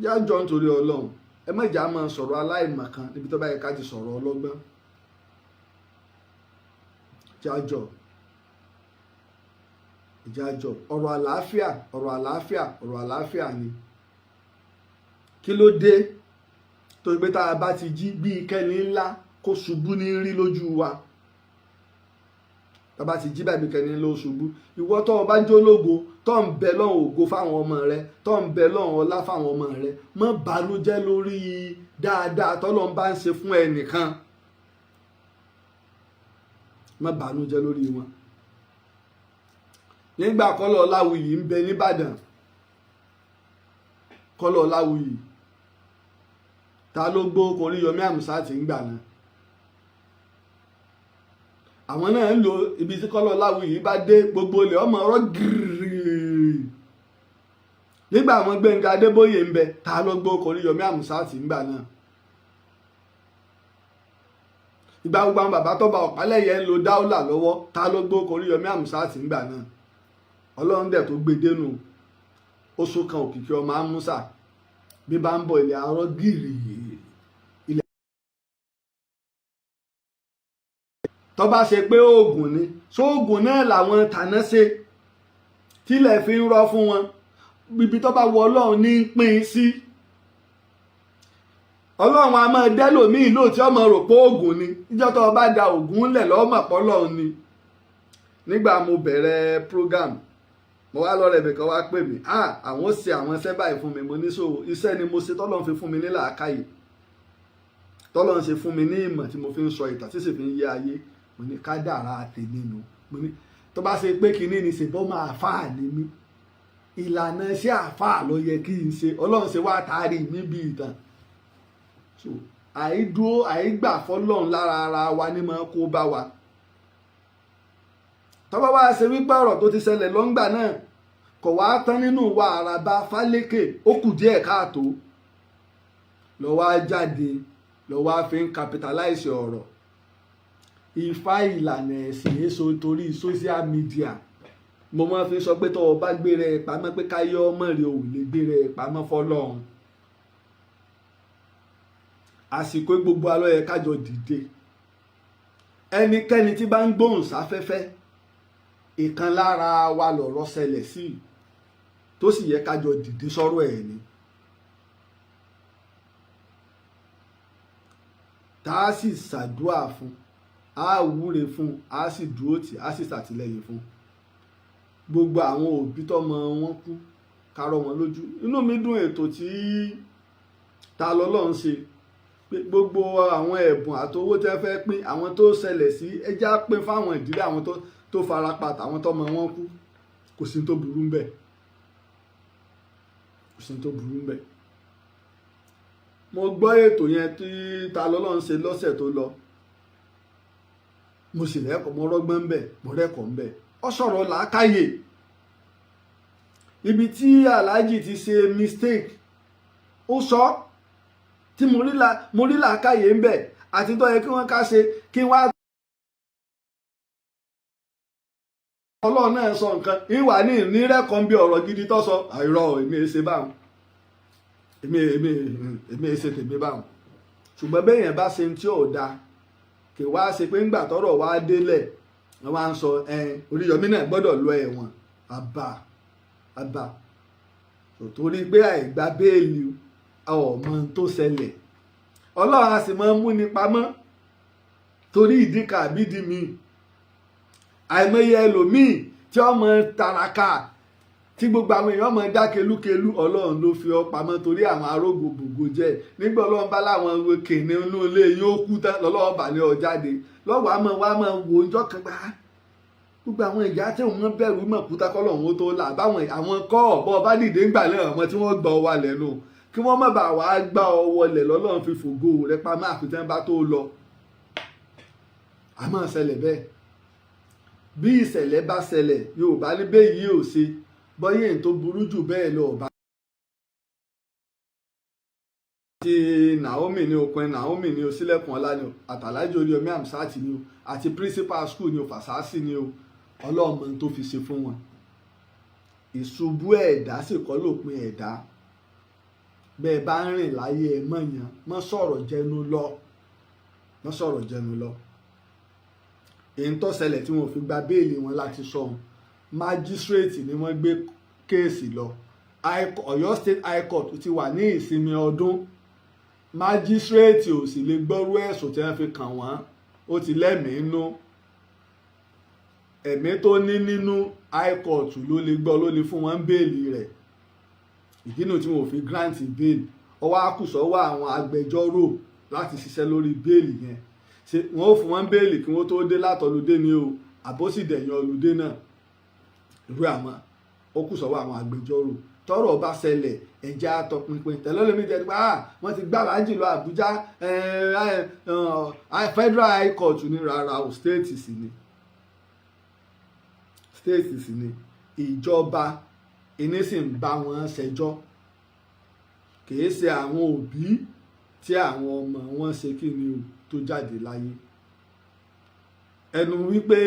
Speaker 2: jájọ nítorí Ọlọ́run ẹ má jà máa sọ̀rọ̀ aláìmọ̀kan níbi tó bá yẹ ká ti sọ̀rọ̀ ọlọ́gbọ́n jájọ ọ̀rọ̀ àlàáfíà ni kí ló dé tó gbé tá a bá ti jí bí kẹ́ni ńlá kó ṣubú ní rí lójú wa tá a bá ti jí báyìí kẹ́ni ló ṣubú ìwọ tó o bá jólógo tó ń bẹ lọ́hùn ògo fáwọn ọmọ rẹ tó ń bẹ lọ́hùn ọlá fáwọn ọmọ rẹ má bànújẹ́ lórí dáadáa tọ́lọ́ ń bá ń ṣe fún ẹnìkan má bànújẹ́ lórí wọn. nígbà Kọ́lá Ọláwuyì ń bẹ nìbàdàn Kọ́lá Ọláwuyì ta ló gbó Oriyomi Hamzat ń gbà náà àwọn náà ń lo ibi tí Kọ́lá Ọláwuyì bá dé gbogbo ilẹ̀ ọmọ ọ̀rọ̀ gírírí nígbà àwọn Gbẹ́ngà Adébóyè ń bẹ ta ló gbó Oriyomi Hamzat ń gbà náà ìgbà gbogbo àwọn bàbá tó bá Ọ̀pálẹ̀yẹ ń lo dáúlà lọ́wọ́ ta ló gbó Oriyomi Hamzat ń gbà náà Ọlọ́run dẹ̀ tó gbé dénú oṣù kan òkìkí ọmọ amúsà bí bá ń bọ̀ ilẹ̀ àárọ̀ gírì ilẹ̀ tó bá ṣe pé oògùn ni sóògùn náà làwọn tàná ṣe tílẹ̀ fi ń rọ́ fún wọn ibi tó bá wọ Ọlọ́run ní pín sí Ọlọ́run a máa dẹ́lòmíì lò tí ọmọ rò pé oògùn ni níjọ́ tó bá da oògùn lẹ̀ lọ́mọ̀ pọ́lọ́run ni nígbà mo bẹ̀rẹ̀ program mo wá lọ́rẹ̀ ibì kan wá pè mí àwọn ṣe àwọn iṣẹ́ báyìí fún mi mo ní so iṣẹ́ ni mo ṣe tọ́lọ́run fi fún mi ní làákàyè tọ́lọ́run ṣe fún mi ní ìmọ̀ tí mo fi ń sọ ìtàn tí sì fi ń yé ayé mo ní kádàrá tèmi nù mo ní tó bá ṣe pé kinní ni ṣe bọ́ máa fáà ní mí ìlànà iṣẹ́ àfáà ló yẹ kí n ṣe Ọlọ́run ṣe wá taari mi bí ìtàn so àìdúró àìgbà fọ́lọ́run lára ara wa ní máa kó bá wa tọ́ba wá ṣe wípé ọ̀rọ̀ tó ti ṣẹlẹ̀ lọ́ngbà náà kò wá tán nínú wa àràbà fálékè ó kù díẹ̀ káàtó lọ wá jáde lọ wá fi ń capitalize ọ̀rọ̀ Ifá ìlànà ẹ̀sìn èso torí social media mo máa fi sọ pé tó o bá gbére ẹ̀ pamọ́ pé káyọ́ ọmọ rẹ ò lè gbére ẹ̀ pamọ́ fọlọ́run àsìkò gbogbo alọ́ yẹ kájọ dìde ẹnikẹ́ni tí bá ń gbóhùn sáfẹ́fẹ́ ìkan lára wa lọ̀rọ̀ ṣẹlẹ̀ sí tó sì yẹ kájọ dìde sọ̀rọ̀ ẹ̀ ni tá a sì ṣàdúrà fún a wúre fún a sì dúró tì a sì ṣàtìlẹ́yìn fún gbogbo àwọn òbí tọ́mọ wọn kú kárọ̀ wọn lójú inú mi dùn ètò tí ta lọ́lọ́run ṣe gbogbo àwọn ẹ̀bùn àtowó tẹ́ fẹ́ pín àwọn tó ṣẹlẹ̀ sí ẹjá pín fáwọn ìdílé àwọn tó farapa tàwọn tọ́mọ wọn kú kò sí tó burú ńbẹ̀ kò sí tó burú ńbẹ̀ mo gbọ́ ètò yẹn tí ta lọ́lọ́run ṣe lọ́sẹ̀ tó lọ mo sì rẹ́kọ̀ọ́ mo rọ́gbọ́n ń bẹ̀ mo rẹ́kọ̀ọ́ ń bẹ̀ ọ sọ̀rọ̀ làákàyè ibi tí aláàjì ti ṣe mistake ó sọ tí mo rí làákàyè ń bẹ̀ àti tó yẹ kí wọ́n ká ṣe kí wọ́n á. ọlọ́run náà sọ nǹkan ìwà ní ìrẹ́kọ̀ọ́ bí ọ̀rọ̀ gidi tó sọ àìrọ̀ èmi ṣe báwọn èmi ṣe tèmi báwọn ṣùgbọ́n béèyàn bá ṣe tí ò dáa kì wá ṣe pé ńgbà tọ́rọ̀ wá délẹ̀ wọ́n wá ń sọ Oríyọmí náà gbọ́dọ̀ lọ ẹ̀wọ̀n àbá torí pé àìgbà béèlì ọmọ tó ṣẹlẹ̀ ọlọ́run a sì máa ń múni pamọ́ torí ìdí kan àbídí mi àìmọye ẹlòmíì tí ọmọ tàràkà tí gbogbo àwọn èèyàn máa dá kelúkelú ọlọ́run ló fi ọ́ pamọ́ torí àwọn arógbò gbogbo jẹ́ nígbà ọlọ́run bá láwọn kìnìún inú ilé yóò kú tán lọ́lọ́run bá ní ọ jáde lọ́wọ́ àmọ́ wa máa wo ọjọ́ kan gbá gbogbo àwọn ìyá tí wọ́n bẹ̀rù mọ̀ kúta kọ́lọ́run ó tó là báwọn àwọn kọ́ ọ̀bọ bá dìde ńgbà náà àwọn tí wọ́n gbà ọ wà lẹ́nu kí wọ́n má bàa wá gbà ọ wọlẹ̀ lọ́lọ́run fi fògo rẹ pamọ́ àkútẹ́ bá tó lọ àmọ́ ṣẹlẹ̀ bẹ́ẹ̀ bí ìṣẹ̀lẹ̀ bá ṣẹlẹ̀ Yorùbá ní bẹ́ẹ̀ yìí ò ṣe bọ́yẹ̀ tó burú jù bẹ́ẹ̀ lọ ọ̀bá. àti Naomi ni okùnrin Naomi ni o sílẹ̀kùn ọlá ni o àtàlájì Oriyomi Hamzat ni o àti principal school ni o fàṣásì ni o ọlọ́mọ tó fi ṣe fún wọn. ìṣubú ẹ̀dá sì kọ́ lópin ẹ̀dá bẹ́ẹ̀ bá ń rìn láyé ẹ̀ mọ̀yàn mọ́ sọ̀rọ̀ jẹnu lọ èyí tó ṣẹlẹ̀ tí wọ́n fi gba béèlì wọn láti sọ ọ́n májísírèètì ni wọ́n gbé kéèsì lọ Ọ̀yọ́ State High Court ti wà ní ìsinmi ọdún májísírèètì ò sì lè gbọ́rú ẹ̀sùn tí wọ́n fi kàn wọ́n ó ti lẹ́mìí nú ẹ̀mí tó ní nínú High Court ló lè gbọ́ ló lè fún wọn béèlì rẹ̀ ìdínú tí wọ́n fi grant bail ọwọ́ àkùsọ́wọ́ àwọn agbẹjọ́rò láti ṣiṣẹ́ lórí béèlì yẹn wọ́n ó fún wọn béèlì kí wọ́n tó dé látọlùdé ni o àbósìdẹ̀yìn ọlùdé náà ìwé àmọ́ ó kù sọ́wọ́ àwọn agbẹjọ́rò tọ́rọ̀ bá ṣẹlẹ̀ ẹ̀jẹ̀ àtọpinpin tẹ̀lọ́lẹ́mí jẹ́ pé wọ́n ti gbá Lájì lọ Àbújá Federal High Court ní rárá o state sì ni ìjọba iní sì ń bá wọn ṣẹjọ́ kìí ṣe àwọn òbí tí àwọn ọmọ wọn ṣe kí ni o tó jáde láyé ẹnu wípé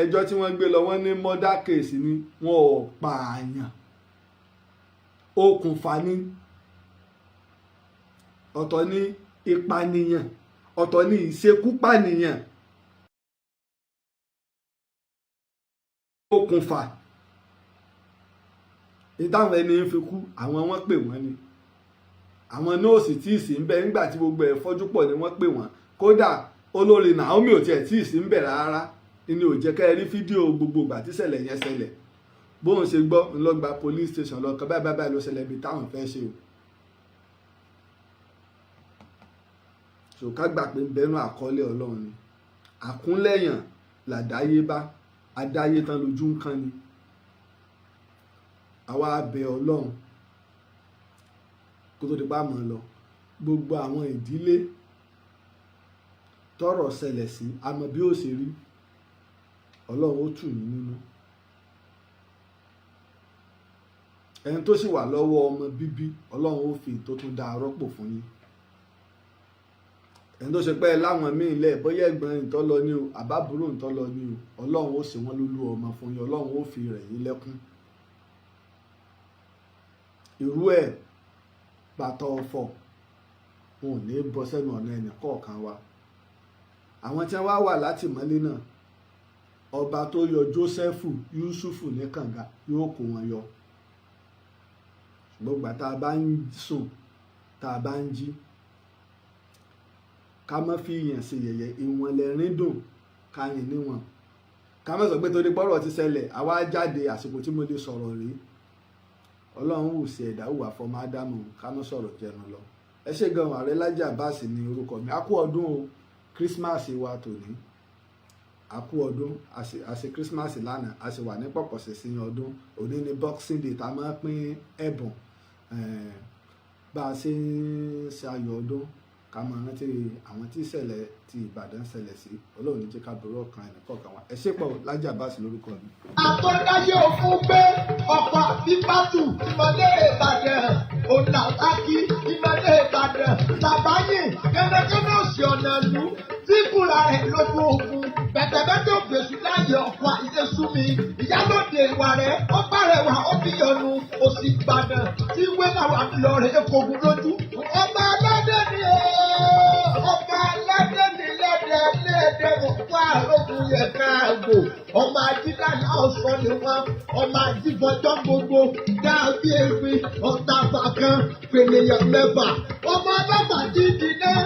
Speaker 2: ẹjọ́ tí wọ́n gbé lọ wọ́n ní murder case ni wọn ò pààyàn okùnfà ni ọ̀tọ̀ ní ìpànìyàn ọ̀tọ̀ ní ìṣekúpànìyàn okùnfà ìtàwọn ẹni ń fi kú àwọn wọ́n pè wọ́n ni àwọn nọ́ọ̀sì tí ì sí ń bẹ nígbà tí gbogbo ẹ̀ fọ́jú pọ̀ ni wọ́n pè wọ́n kódà olórí Naomi ò tiẹ̀ tí ì sí ń bẹ rárá ni ò jẹ́ ká ẹ rí fídíò gbogbo ìgbà tí ṣẹlẹ̀ yẹn ṣẹlẹ̀ bóun ṣe gbọ́ ńlọgba police station lọ́kàn báyìí ló ṣẹlẹ̀ bí táwọn fẹ́ ṣe o. ṣòká gbà pé bẹ́nu àkọọ́lẹ̀ Ọlọ́run ni àkúnlẹ̀yàn làdáyébá adáyé tán lójú ń kán ni àwa abẹ Ọlọ́run kó tó di pa mọ́ lọ gbogbo àwọn ìdílé tọ́rọ̀ ṣẹlẹ̀ sí àmọ́ bí ó ṣe rí Ọlọ́run ó tù yín nínú ẹni tó sì wà lọ́wọ́ ọmọ bíbí Ọlọ́run ó fi tó tún dá rọ́pò fún yín ẹni tó ṣe pé láwọn míì lẹ̀ bóyá ẹ̀gbọ́n ìtọ́ lọ ní o àbábúrò ìtọ́ lọ ní o Ọlọ́run ó ṣe wọ́n lólú ọmọ fún yín Ọlọ́run ó fi rẹ̀ yín lẹ́kún irú ẹ̀ bàtọ̀ ọ̀fọ̀ wọn ò ní bọ́ sẹ́nu ọ̀nà ẹnì kọ̀ọ̀kan wa àwọn tí wọ́n wà látìmọ́lé náà ọba tó yọ Jósẹ́fù Yúsúfù ní kànga yóò kó wọn yọ ṣùgbọ́n gbà tá a bá ń sùn tá a bá ń jí ká má fi yàn ṣe yẹ̀yẹ́ ìwọ̀n lẹ́rìn dùn ká rìn níwọ̀n ká má sọ pé torí pọ́rọ̀ ti ṣẹlẹ̀ àwa jáde àsìkò tí mo lè sọ̀rọ̀ rí Ọlọ́run wù sí ẹ̀dá wùwà fọmọ Ádámù ká má sọ̀rọ̀ jẹnu lọ ẹ ṣé gan Ààrẹ Laji Abbas ní orúkọ mi a kú ọdún o Christmas wa tòní a kú ọdún a ṣe Christmas lánàá a sì wà ní pọ̀pọ̀ṣẹ̀ sí ọdún òní ní Boxing Day tá a máa pín ẹ̀bùn bá a ṣe ń ṣe ayọ̀ ọdún ká máa rántí àwọn tí ìṣẹ̀lẹ̀ ti Ìbàdàn ṣẹlẹ̀ sí Ọlọ́run ní jẹ́ ká burú ọkàn ẹnì kọ̀ọ̀kan wa ẹ ṣé pọ̀ Laji Abbas lórúkọ mi.
Speaker 1: àtọ́dáyé òfin gbé ọ̀pọ̀ bíbátù ìmọ̀lẹ́ Ìbàdàn ònàtàkì ìmọ̀lẹ́ Ìbàdàn làbáyé kẹ́lẹ́kẹ́lẹ́ òsì ọ̀nà ìlú tí kúra rẹ̀ lójú ogun bẹ̀tẹ̀bẹ̀tẹ̀ ògbèsù láyé ọ̀pọ̀ àìsèsú mi ìyálòdì ìwà rẹ̀ ó bàrẹ̀ wà ó fi yọnu òsì Ìbàdàn tí wé làwọn àbílọ̀ rẹ̀ ekogun lójú ọba aládé ni ọba aládé ni lẹ́dẹ̀ẹ́dẹ́ òkú àrògùn yẹ káàgò ọmọ ajídáyà ọ̀sán ni wọ́n ọmọ ajíbọjọ́ gbogbo dábí ewì ọ̀tàfà kan pènìyàn mẹ́fà ọmọ ọlọ́pàá dídì náà.